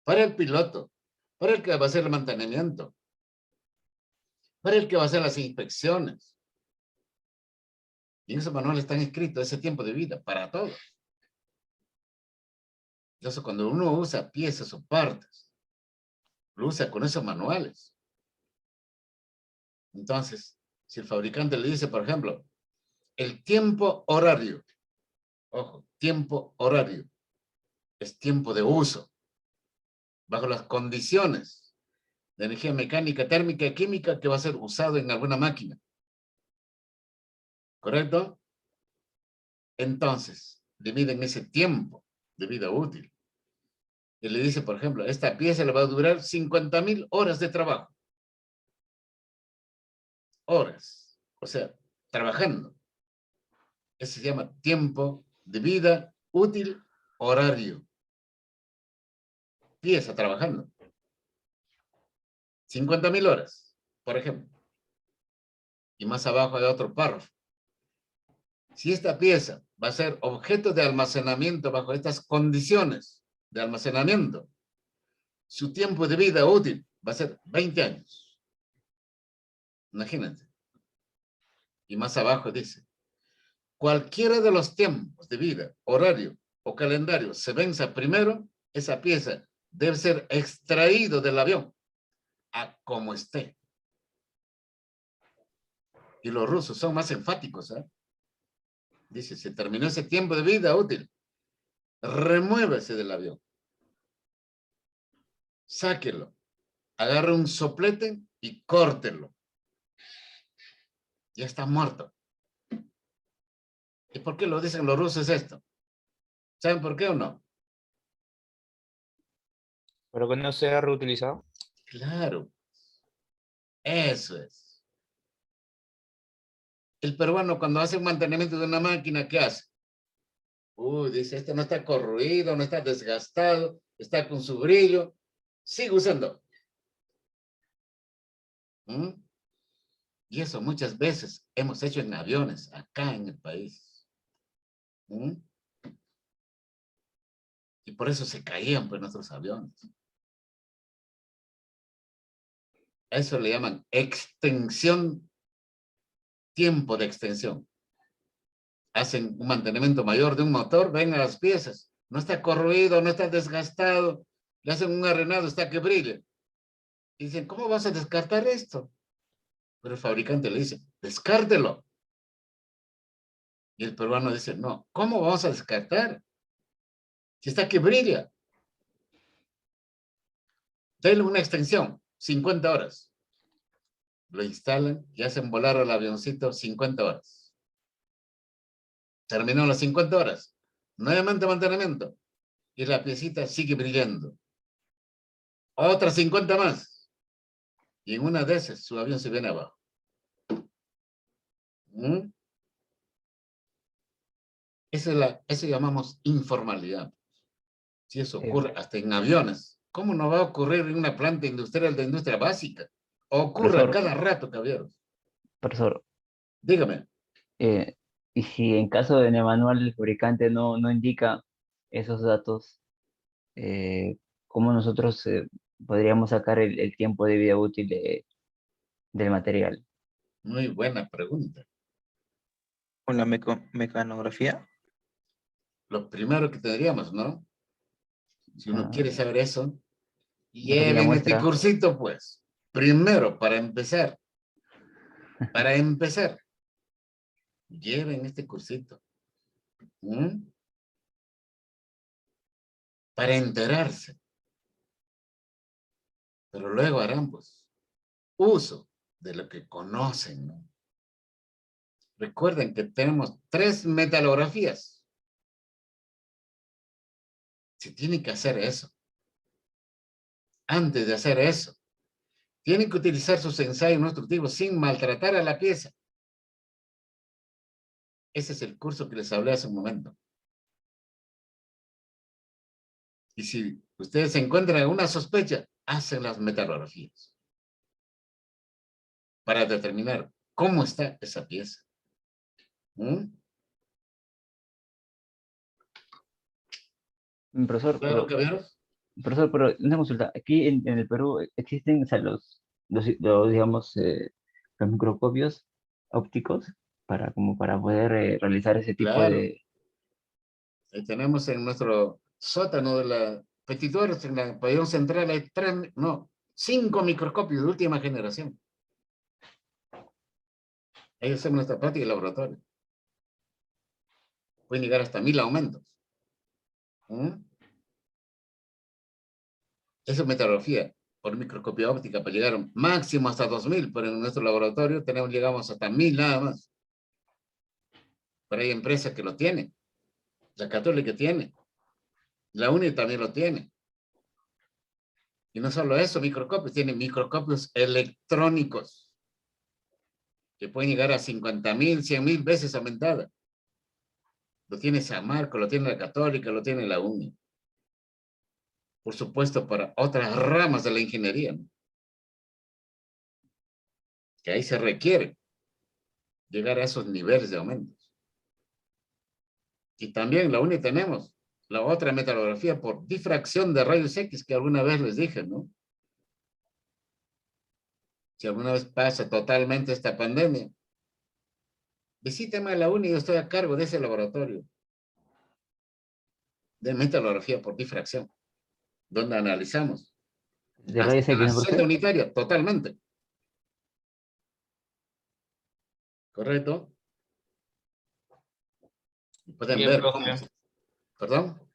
Para el piloto, para el que va a hacer el mantenimiento, para el que va a hacer las inspecciones. Y en esos manuales están escritos ese tiempo de vida para todos. Entonces, cuando uno usa piezas o partes, lo usa con esos manuales. Entonces, si el fabricante le dice, por ejemplo, el tiempo horario, ojo, tiempo horario, es tiempo de uso, bajo las condiciones de energía mecánica, térmica y química que va a ser usado en alguna máquina. ¿Correcto? Entonces, dividen ese tiempo de vida útil. Y le dice, por ejemplo, esta pieza le va a durar 50,000 horas de trabajo. Horas. O sea, trabajando. Eso se llama tiempo de vida útil horario. Pieza trabajando. 50,000 horas, por ejemplo. Y más abajo hay otro párrafo. Si esta pieza va a ser objeto de almacenamiento bajo estas condiciones de almacenamiento, su tiempo de vida útil va a ser 20 años. Imagínense. Y más abajo dice, cualquiera de los tiempos de vida, horario o calendario se venza primero, esa pieza debe ser extraído del avión a como esté. Y los rusos son más enfáticos, ¿eh? Dice, se terminó ese tiempo de vida útil. Remuévese del avión. Sáquelo. Agarre un soplete y córtelo. Ya está muerto. ¿Y por qué lo dicen los rusos esto? ¿Saben por qué o no? Pero que no sea reutilizado. Claro. Eso es. El peruano cuando hace un mantenimiento de una máquina, ¿qué hace? Uy, dice, este no está corroído, no está desgastado, está con su brillo. Sigue usando. ¿Mm? Y eso muchas veces hemos hecho en aviones, acá en el país. ¿Mm? Y por eso se caían pues nuestros aviones. A eso le llaman extensión, tiempo de extensión. Hacen un mantenimiento mayor de un motor, ven a las piezas. No está corroído, no está desgastado. Le hacen un arenado, está que brille. Y dicen, ¿cómo vas a descartar esto? Pero el fabricante le dice, descártelo. Y el peruano dice, no, ¿cómo vamos a descartar? Si está que brilla. Denle una extensión, 50 horas. Lo instalan y hacen volar al avioncito 50 horas. Terminó las 50 horas. Nuevamente mantenimiento. Y la piecita sigue brillando. Otras 50 más. Y en una de esas su avión se viene abajo. ¿Mm? Eso llamamos informalidad. Si eso ocurre hasta en aviones, ¿cómo no va a ocurrir en una planta industrial de industria básica? Ocurre a Profesor, cada rato, caballeros. profesor, Dígame. eh, y si en caso de en el manual el fabricante no indica esos datos, ¿cómo nosotros podríamos sacar el tiempo de vida útil del material? Muy buena pregunta. Con la mecanografía. Lo primero que tendríamos, ¿no? Si uno quiere Ah, saber eso, una pequeña lleven este muestra. cursito, pues. Primero, para empezar, lleven este cursito. ¿Mm? Para enterarse. Pero luego harán, pues, uso de lo que conocen, ¿no? Recuerden que tenemos 3 metalografías. Se tiene que hacer eso. Antes de hacer eso, tienen que utilizar sus ensayos no instructivos sin maltratar a la pieza. Ese es el curso que les hablé hace un momento. Y si ustedes encuentran alguna sospecha, hacen las metalografías para determinar cómo está esa pieza. ¿Mm? Profesor, ¿Claro, caballeros? profesor, pero una consulta. Aquí en el Perú existen, o sea, digamos, los microscopios ópticos como para poder realizar ese tipo Claro. de... Tenemos en nuestro sótano de la Petitores, en el pabellón central, hay 5 microscopios de última generación. Ahí hacemos nuestra práctica de laboratorio. Pueden llegar hasta 1000 aumentos. ¿Mm? Eso es metrografía por microscopía óptica, para llegar máximo hasta 2000, pero en nuestro laboratorio llegamos hasta 1000 nada más. Pero hay empresas que lo tienen. La Católica tiene. La UNI también lo tiene. Y no solo eso, microscopios, tienen microscopios electrónicos que pueden llegar a 50,000, 100,000 veces aumentada. Lo tiene San Marcos, lo tiene la Católica, lo tiene la UNI. Por supuesto, para otras ramas de la ingeniería, ¿no? Que ahí se requiere. llegar a esos niveles de aumentos. Y también la UNI tenemos la otra metalografía por difracción de rayos X que alguna vez les dije, ¿no? Si alguna vez pasa totalmente esta pandemia, visíteme a la UNI, yo estoy a cargo de ese laboratorio de metalografía por difracción, donde analizamos De rayos hasta X, la ¿no, celda profe? unitaria, totalmente. ¿Correcto? Y pueden Bien, ver profe. cómo. ¿Perdón?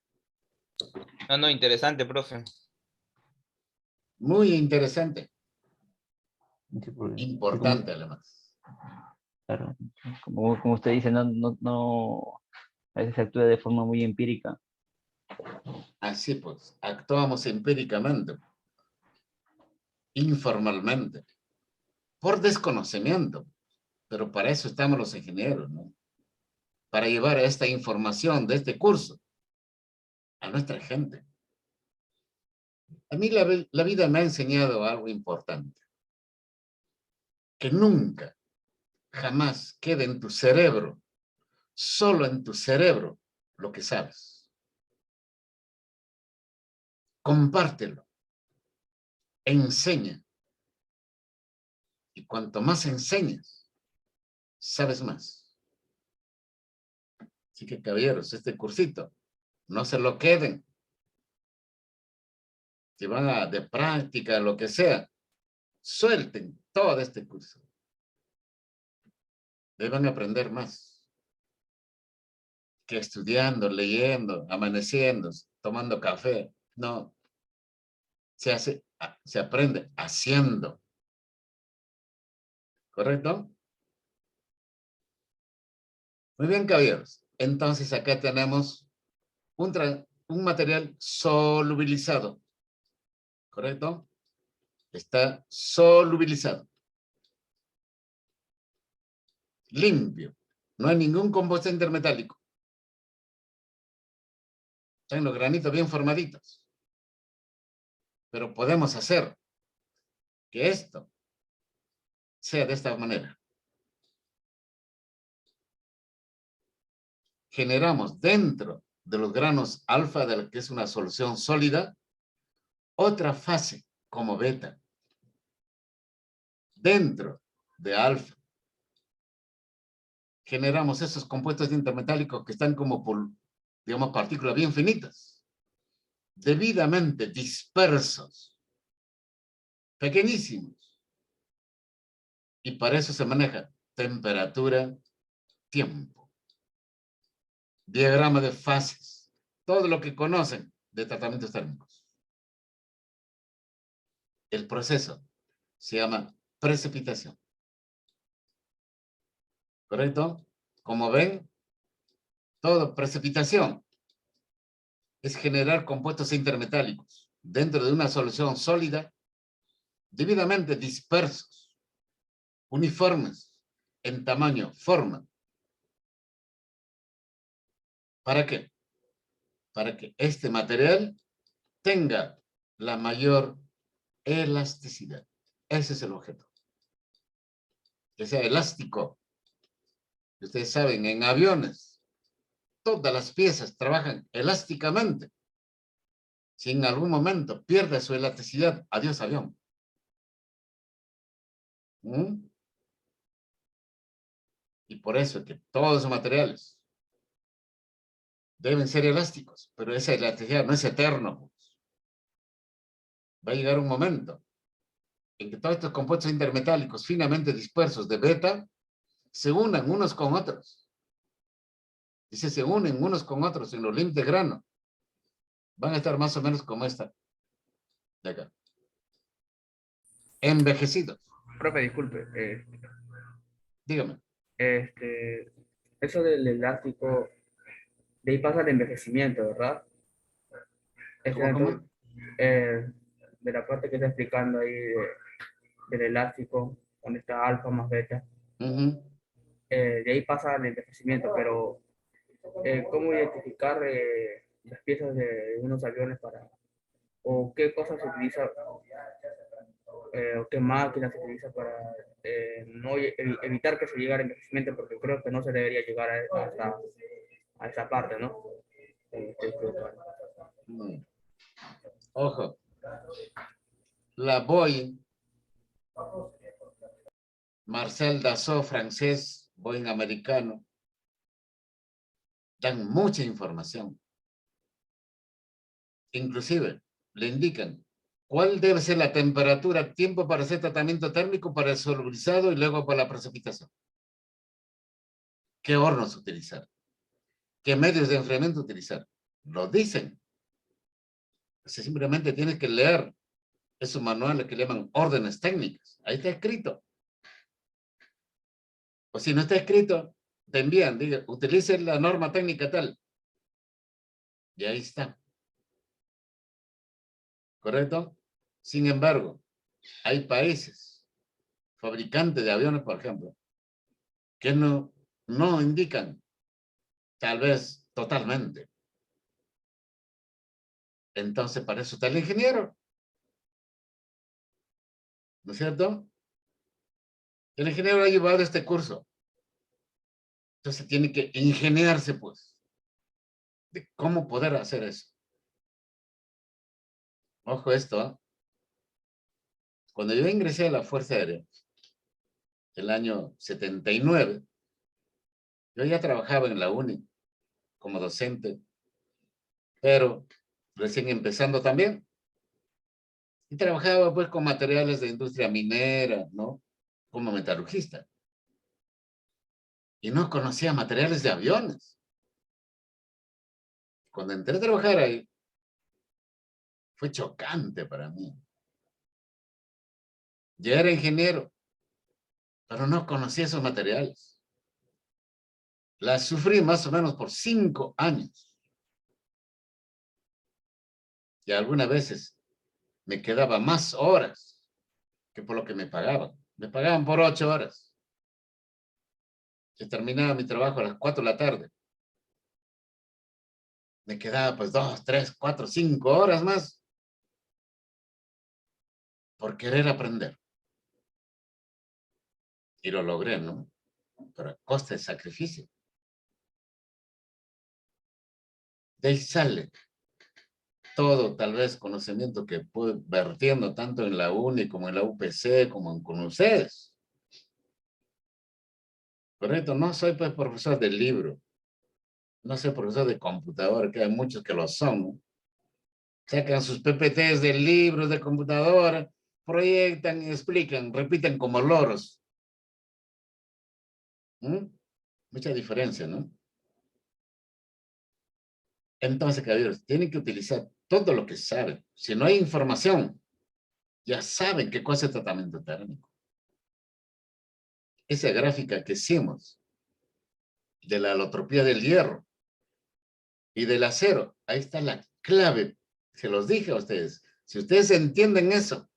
No, no, interesante, profe. Muy interesante. Sí, sí, Importante, además. claro, como usted dice, a veces se actúa de forma muy empírica. Así pues, actuamos empíricamente, informalmente, por desconocimiento. Pero para eso estamos los ingenieros, ¿no? Para llevar esta información de este curso a nuestra gente. A mí la vida me ha enseñado algo importante. Que nunca, jamás quede en tu cerebro, solo en tu cerebro, lo que sabes. Compártelo, enseña. Y cuanto más enseñas, sabes más. Así que, caballeros, este cursito, no se lo queden. Si van a de práctica, lo que sea, suelten todo este curso. Deben aprender más que estudiando, leyendo, amaneciendo, tomando café. No, se aprende haciendo. ¿Correcto? Muy bien, caballeros. Entonces acá tenemos un material solubilizado. ¿Correcto? Está solubilizado. Limpio. No hay ningún compuesto intermetálico. Están los granitos bien formaditos. Pero podemos hacer que esto sea de esta manera. Generamos dentro de los granos alfa, de la que es una solución sólida, otra fase como beta. Dentro de alfa, generamos esos compuestos intermetálicos que están como, digamos, partículas bien finitas, debidamente dispersos, pequeñísimos. Y para eso se maneja temperatura, tiempo, diagrama de fases, todo lo que conocen de tratamientos térmicos. El proceso se llama precipitación. ¿Correcto? Como ven, todo precipitación es generar compuestos intermetálicos dentro de una solución sólida, debidamente dispersos, uniformes en tamaño, forma. ¿Para qué? Para que este material tenga la mayor elasticidad. Ese es el objeto. Que sea elástico. Ustedes saben, en aviones, todas las piezas trabajan elásticamente. Si en algún momento pierde su elasticidad, adiós avión. ¿Mm? Y por eso es que todos los materiales deben ser elásticos, pero esa elasticidad no es eterno. Va a llegar un momento en que todos estos compuestos intermetálicos finamente dispersos de beta se unan unos con otros. Y si se unen unos con otros en los límites de grano, van a estar más o menos como esta de acá. Envejecidos. Profe, disculpe, Dígame. este, eso del elástico, de ahí pasa el envejecimiento, ¿verdad? ¿Cómo, Entonces, cómo? de la parte que está explicando ahí del elástico, donde está alfa más beta, Ujú. de ahí pasa el envejecimiento, pero ¿cómo identificar las piezas de unos aviones para, o qué cosas se utiliza o qué máquina se utiliza para no evitar que se llegue al envejecimiento, porque creo que no se debería llegar a esa parte, ¿no? Ojo, la Boeing, Marcel Dassault francés, Boeing americano, dan mucha información. Inclusive, le indican cuál debe ser la temperatura, tiempo para hacer tratamiento térmico para el solubilizado y luego para la precipitación. ¿Qué hornos utilizar? ¿Qué medios de enfriamiento utilizar? Lo dicen. O sea, simplemente tienes que leer esos manuales que le llaman órdenes técnicas. Ahí está escrito. O si no está escrito, te envían, diga, utilice la norma técnica tal. Y ahí está. ¿Correcto? Sin embargo, hay países, fabricantes de aviones, por ejemplo, que no indican, tal vez totalmente. Entonces, para eso está el ingeniero. ¿No es cierto? El ingeniero ha llevado este curso. Entonces tiene que ingeniarse, pues, de cómo poder hacer eso. Ojo esto, ¿eh? Cuando yo ingresé a la Fuerza Aérea, el año 79, yo ya trabajaba en la UNI como docente, pero recién empezando también. Y trabajaba pues con materiales de industria minera, ¿no? Como metalurgista. Y no conocía materiales de aviones. Cuando entré a trabajar ahí, fue chocante para mí. Ya era ingeniero, pero no conocía esos materiales. La sufrí más o menos por 5 años. Y algunas veces me quedaba más horas que por lo que me pagaban. Me pagaban por 8 horas. Yo terminaba mi trabajo a las 4 de la tarde. Me quedaba pues 2, 3, 4, 5 horas más por querer aprender. Y lo logré, ¿no? Pero a costa de sacrificio. De ahí sale todo, tal vez, conocimiento que puedo vertiendo tanto en la UNI como en la UPC, como con ustedes. Correcto, no soy pues profesor del libro. No soy profesor de computadora, que hay muchos que lo son, ¿no? Sacan sus PPTs de libros de computadora, proyectan, explican, repiten como loros. Mucha diferencia, ¿no? Entonces, caballeros, tienen que utilizar todo lo que saben. Si no hay información, ya saben qué cosa es tratamiento térmico. Esa gráfica que hicimos de la alotropía del hierro y del acero, ahí está la clave. Se los dije a ustedes. Si ustedes entienden eso,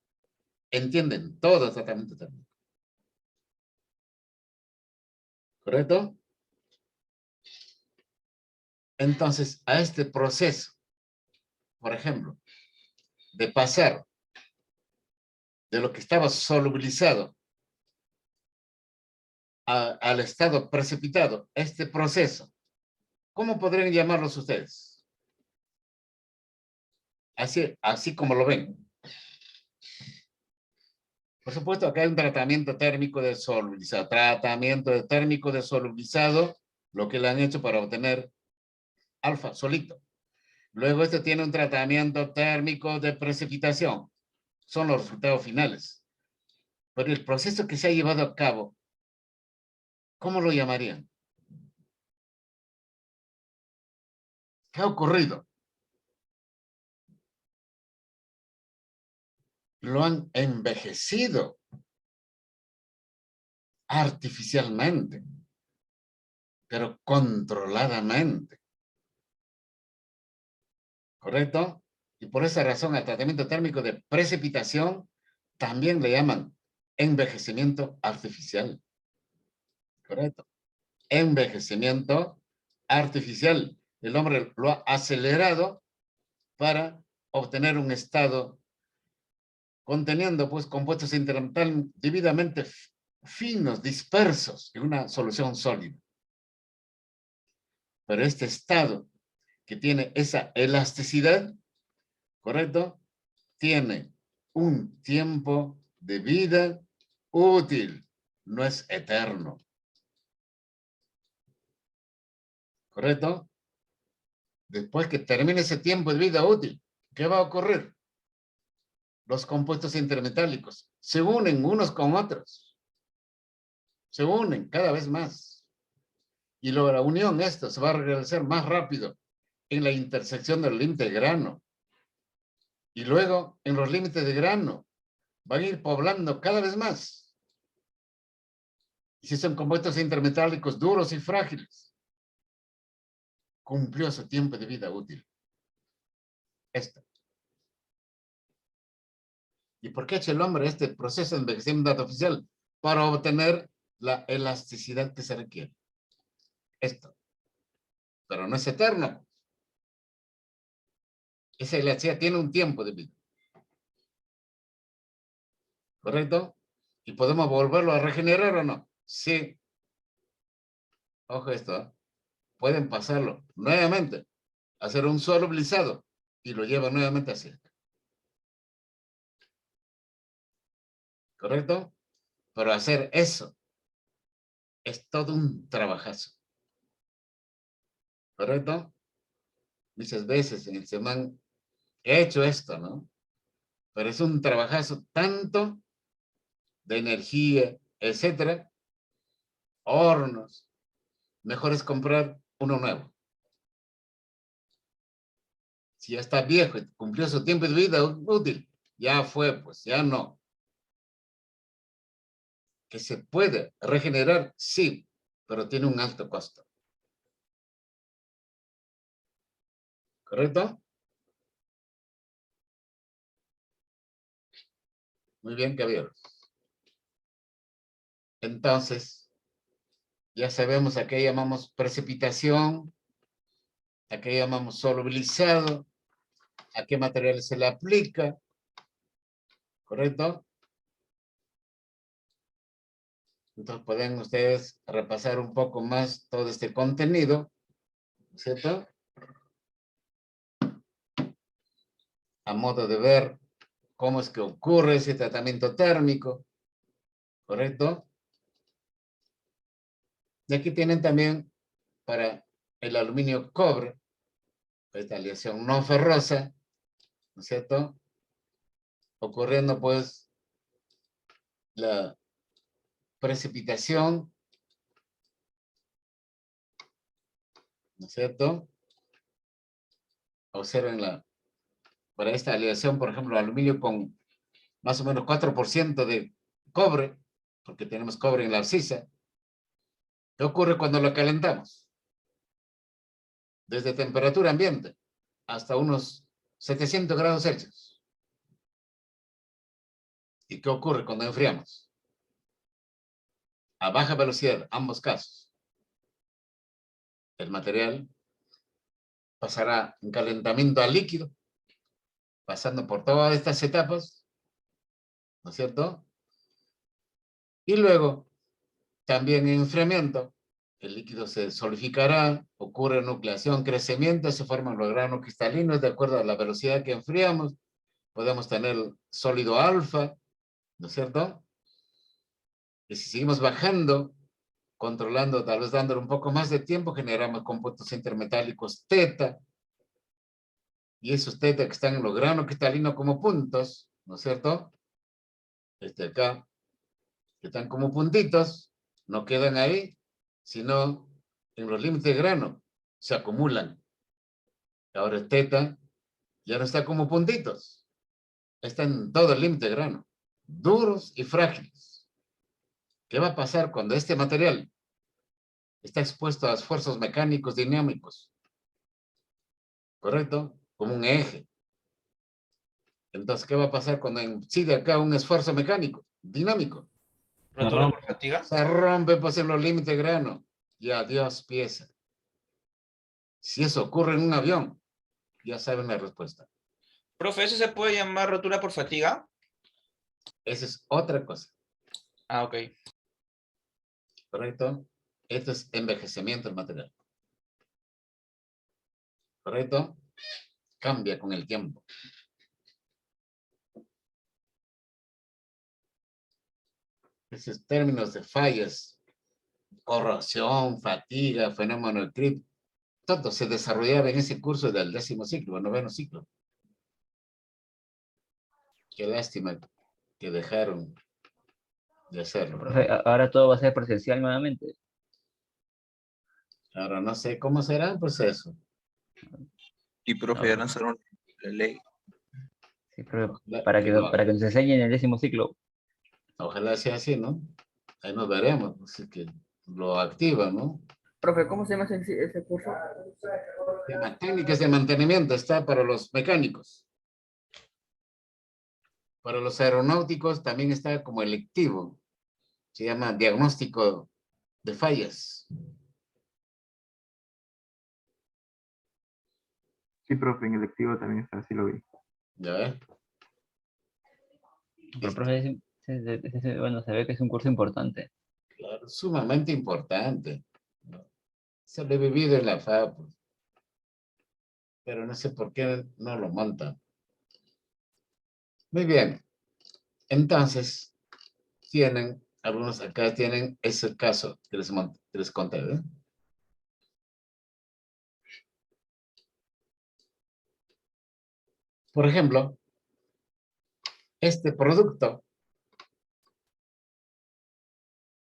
entienden todo el tratamiento térmico. ¿Correcto? Entonces, a este proceso, por ejemplo, de pasar de lo que estaba solubilizado al estado precipitado, este proceso, ¿cómo podrían llamarlos ustedes? Así como lo ven. Por supuesto, acá hay un tratamiento térmico de solubilizado. Tratamiento térmico de solubilizado, lo que le han hecho para obtener alfa solito. Luego este tiene un tratamiento térmico de precipitación. Son los resultados finales. Pero el proceso que se ha llevado a cabo, ¿cómo lo llamarían? ¿Qué ha ocurrido? Lo han envejecido artificialmente, pero controladamente. ¿Correcto? Y por esa razón al tratamiento térmico de precipitación también le llaman envejecimiento artificial. ¿Correcto? Envejecimiento artificial. El hombre lo ha acelerado para obtener un estado conteniendo pues compuestos intermetales debidamente finos, dispersos en una solución sólida. Pero este estado que tiene esa elasticidad, ¿correcto? Tiene un tiempo de vida útil, no es eterno. ¿Correcto? Después que termine ese tiempo de vida útil, ¿qué va a ocurrir? Los compuestos intermetálicos se unen unos con otros. Se unen cada vez más. Y luego la unión esta se va a realizar más rápido en la intersección del límite de grano. Y luego en los límites de grano van a ir poblando cada vez más. Y si son compuestos intermetálicos duros y frágiles, cumplió su tiempo de vida útil. Esto. ¿Y por qué ha hecho el hombre este proceso de envejecimiento artificial? Para obtener la elasticidad que se requiere. Esto. Pero no es eterno. Esa elasticidad tiene un tiempo de vida. ¿Correcto? ¿Y podemos volverlo a regenerar o no? Sí. Ojo esto, ¿eh? Pueden pasarlo nuevamente, hacer un solubilizado y lo llevan nuevamente así. ¿Correcto? Pero hacer eso es todo un trabajazo. ¿Correcto? Muchas veces en el semán he hecho esto, ¿no? Pero es un trabajazo tanto de energía, etcétera, hornos. Mejor es comprar uno nuevo. Si ya está viejo y cumplió su tiempo de vida útil, ya fue, pues ya no. Que se puede regenerar, sí, pero tiene un alto costo. ¿Correcto? Muy bien, caballeros. Entonces, ya sabemos a qué llamamos precipitación, a qué llamamos solubilizado, a qué material se le aplica. ¿Correcto? Entonces pueden ustedes repasar un poco más todo este contenido, ¿cierto? A modo de ver cómo es que ocurre ese tratamiento térmico, ¿correcto? Y aquí tienen también para el aluminio cobre, esta aleación no ferrosa, ¿no es cierto? Ocurriendo pues la precipitación, ¿no es cierto? Observen para esta aleación, por ejemplo, aluminio con más o menos 4% de cobre, porque tenemos cobre en la arcilla. ¿Qué ocurre cuando lo calentamos? Desde temperatura ambiente hasta unos 700 grados Celsius. ¿Y qué ocurre cuando enfriamos? A baja velocidad, ambos casos. El material pasará en calentamiento a líquido, pasando por todas estas etapas, ¿no es cierto? Y luego, también en enfriamiento, el líquido se solidificará, ocurre nucleación, crecimiento, se forman los granos cristalinos de acuerdo a la velocidad que enfriamos. Podemos tener sólido alfa, ¿no es cierto? Y si seguimos bajando, controlando, tal vez dándole un poco más de tiempo, generamos compuestos intermetálicos teta. Y esos teta que están en los granos cristalinos como puntos, ¿no es cierto? Acá, que están como puntitos, no quedan ahí, sino en los límites de grano, se acumulan. Ahora el teta ya no está como puntitos, está en todo el límite de grano, duros y frágiles. ¿Qué va a pasar cuando este material está expuesto a esfuerzos mecánicos dinámicos? ¿Correcto? Como un eje. Entonces, ¿qué va a pasar cuando incide acá un esfuerzo mecánico dinámico? ¿Rotura por fatiga? Se rompe pues en los límites de grano y adiós pieza. Si eso ocurre en un avión, ya saben la respuesta. Profe, ¿eso se puede llamar rotura por fatiga? Esa es otra cosa, Ah, ok. ¿correcto? Esto es envejecimiento del material. ¿Correcto? Cambia con el tiempo. Esos términos de fallas, corrosión, fatiga, fenómeno de creep, todo se desarrollaba en ese curso del 10º ciclo, 9º ciclo. Qué lástima que dejaron de hacerlo. Profe, ahora todo va a ser presencial nuevamente. Ahora no sé cómo será el proceso. Y profe, ya lanzaron la ley. Sí, profe, Ojalá para que nos enseñen el 10º ciclo. ojalá sea así, ¿no? Ahí nos veremos, así que lo activan, ¿no? Profe, ¿cómo se llama ese curso? Se llama técnicas de mantenimiento, está para los mecánicos. Para los aeronáuticos también está como electivo. Se llama diagnóstico de fallas. Sí, profe, en el electivo también está, así lo vi. ¿Ya ves? Pero, profe, bueno, se ve que es un curso importante. Claro, sumamente importante, ¿no? Se lo he vivido en la FAO, pues. Pero no sé por qué no lo montan. Muy bien. Entonces, tienen, algunos acá tienen ese caso que les conté, ¿eh? Por ejemplo, este producto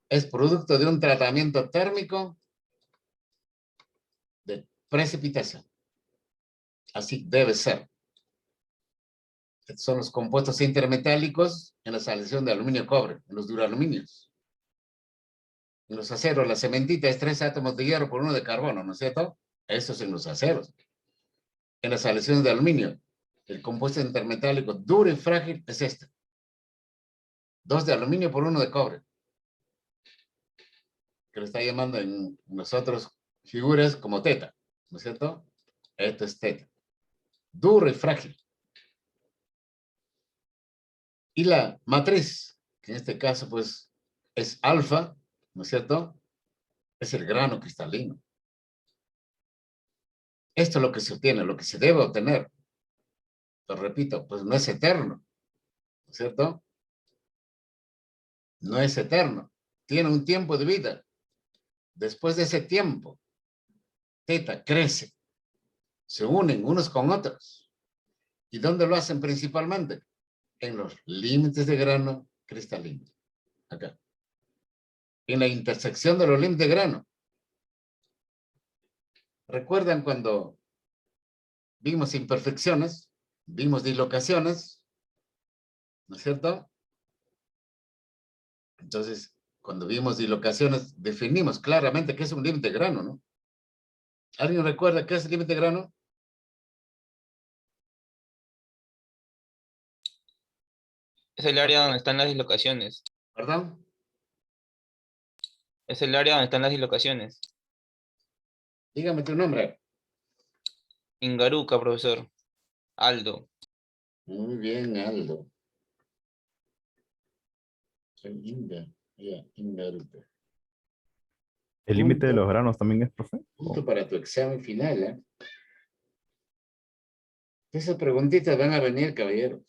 es producto de un tratamiento térmico de precipitación. Así debe ser. Estos son los compuestos intermetálicos en la aleación de aluminio-cobre, en los duraluminios. En los aceros, la cementita es 3 átomos de hierro por 1 de carbono, ¿no es cierto? Eso es en los aceros. En las aleaciones de aluminio, el compuesto intermetálico duro y frágil es este. 2 de aluminio por 1 de cobre. Que lo está llamando en nosotros figuras como teta, ¿no es cierto? Esto es teta. Duro y frágil. Y la matriz, que en este caso pues es alfa, ¿no es cierto? Es el grano cristalino. Esto es lo que se obtiene, lo que se debe obtener. Lo repito, pues no es eterno, ¿no es cierto? No es eterno. Tiene un tiempo de vida. Después de ese tiempo, teta crece. Se unen unos con otros. ¿Y dónde lo hacen principalmente? En los límites de grano cristalino. Acá. En la intersección de los límites de grano. ¿Recuerdan cuando vimos imperfecciones? Vimos dislocaciones. ¿No es cierto? Entonces, cuando vimos dislocaciones, definimos claramente qué es un límite de grano, ¿no? ¿Alguien recuerda qué es el límite de grano? Es el área donde están las dislocaciones. ¿Perdón? Es el área donde están las dislocaciones. Dígame tu nombre. Ingaruka, profesor. Aldo. Muy bien, Aldo. Soy Inga. Ya, Ingaruka. ¿El límite de los granos también es, profe? Punto para tu examen final, ¿eh? Esas preguntitas van a venir, caballeros.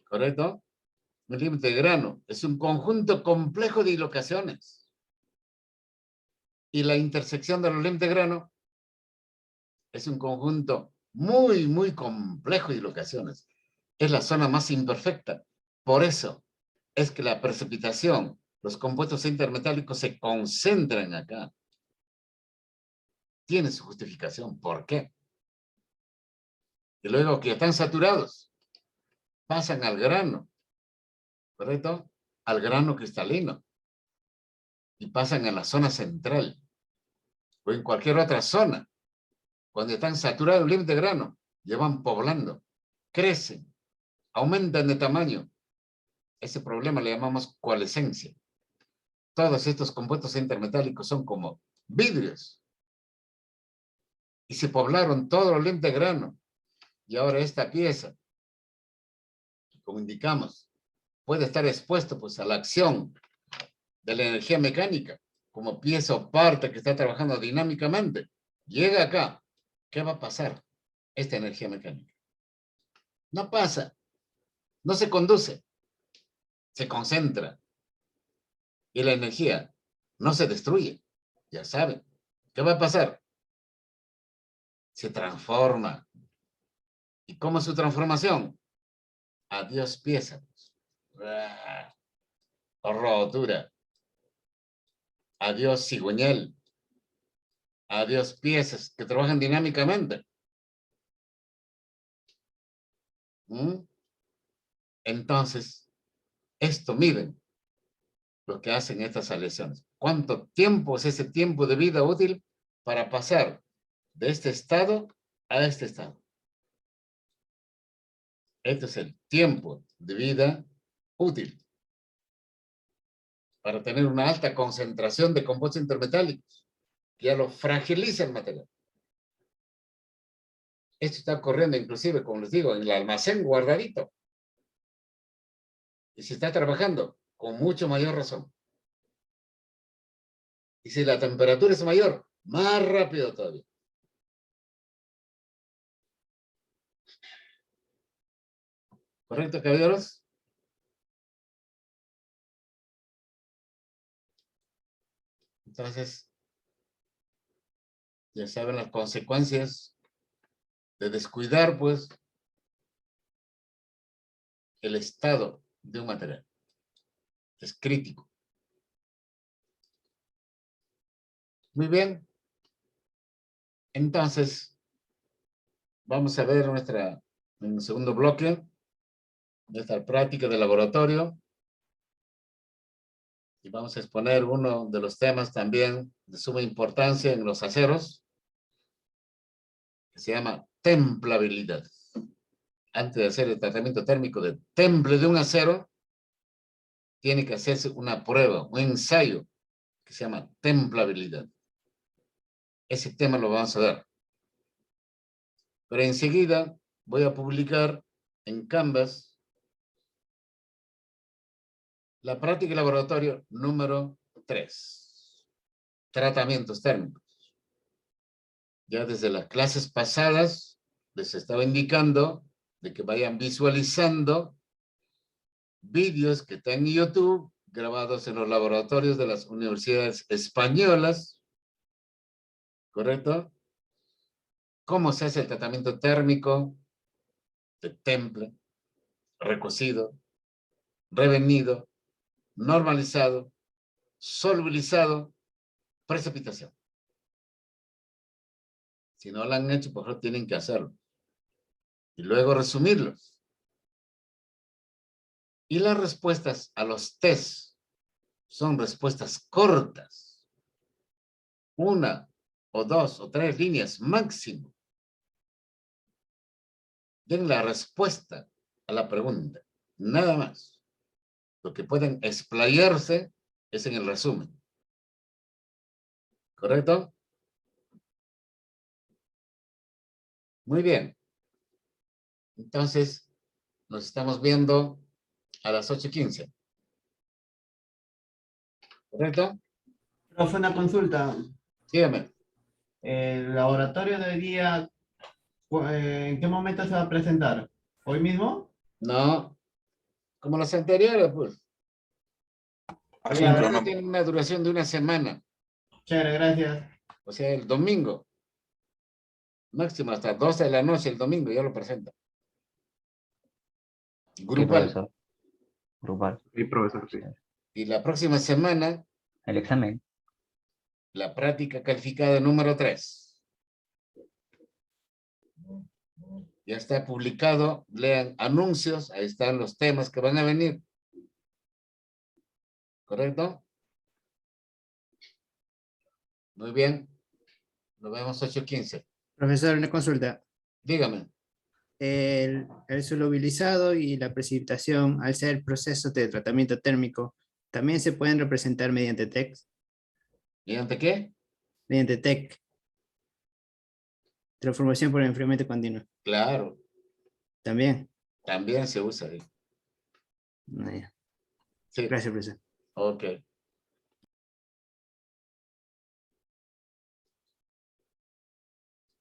¿Correcto? El límite de grano es un conjunto complejo de dislocaciones. Y la intersección de los límites de grano es un conjunto muy, muy complejo de dislocaciones. Es la zona más imperfecta. Por eso es que la precipitación, los compuestos intermetálicos se concentran acá. Tiene su justificación. ¿Por qué? Y luego que están saturados, pasan al grano, ¿correcto? Al grano cristalino. Y pasan a la zona central. O en cualquier otra zona. Cuando están saturados el límite de grano, ya van poblando, crecen, aumentan de tamaño. Ese problema le llamamos coalescencia. Todos estos compuestos intermetálicos son como vidrios. Y se poblaron todos los límites de grano. Y ahora esta pieza como indicamos, puede estar expuesto pues a la acción de la energía mecánica, como pieza o parte que está trabajando dinámicamente, llega acá, ¿qué va a pasar? Esta energía mecánica no pasa, no se conduce, se concentra, y la energía no se destruye. Ya saben, ¿qué va a pasar? Se transforma. ¿Y cómo es su transformación? Adiós pieza. O rotura. Adiós cigüeñal. Adiós piezas que trabajan dinámicamente. Entonces, esto miden lo que hacen estas aleaciones. ¿Cuánto tiempo es ese tiempo de vida útil para pasar de este estado a este estado? Este es el tiempo de vida útil para tener una alta concentración de compuestos intermetálicos que ya lo fragiliza el material. Esto está ocurriendo inclusive, como les digo, en el almacén guardadito. Y se está trabajando con mucho mayor razón. Y si la temperatura es mayor, más rápido todavía. ¿Correcto, caballeros? Entonces, ya saben las consecuencias de descuidar, pues, el estado de un material. Es crítico. Muy bien. Entonces, vamos a ver en el segundo bloque, nuestra práctica de laboratorio. Y vamos a exponer uno de los temas también de suma importancia en los aceros, que se llama templabilidad. Antes de hacer el tratamiento térmico de temple de un acero, tiene que hacerse una prueba, un ensayo, que se llama templabilidad. Ese tema lo vamos a dar. Pero enseguida voy a publicar en Canvas la práctica de laboratorio número 3. Tratamientos térmicos. Ya desde las clases pasadas les estaba indicando de que vayan visualizando vídeos que están en YouTube grabados en los laboratorios de las universidades españolas. ¿Correcto? ¿Cómo se hace el tratamiento térmico de temple, recocido, revenido, normalizado, solubilizado, precipitación? Si no lo han hecho, por favor, tienen que hacerlo. Y luego resumirlos. Y las respuestas a los test son respuestas cortas. 1 o 2 o 3 líneas máximo. Den la respuesta a la pregunta. Nada más. Lo que pueden explayarse es en el resumen. ¿Correcto? Muy bien. Entonces, nos estamos viendo a las 8:15. ¿Correcto? Profe, una consulta. Sígueme. El laboratorio de hoy día, ¿en qué momento se va a presentar? ¿Hoy mismo? No, como los anteriores, pues. Asíncrono. Tiene una duración de una semana. Chévere, gracias. O sea, el domingo. Máximo hasta 12 de la noche el domingo ya lo presenta. ¿Qué, Grupal. profesor? Grupal. Sí, profesor, sí. Y la próxima semana, El examen. la práctica calificada número 3. Ya está publicado, lean anuncios, ahí están los temas que van a venir. ¿Correcto? Muy bien. Nos vemos 8:15. Profesor, una consulta. Dígame. El solubilizado y la precipitación, al ser procesos de tratamiento térmico, ¿también se pueden representar mediante TEC? ¿Mediante qué? Mediante TEC. Transformación por enfriamiento continuo. Claro, También. también se usa ahí. No, ya. Sí, Gracias, profesor. ok.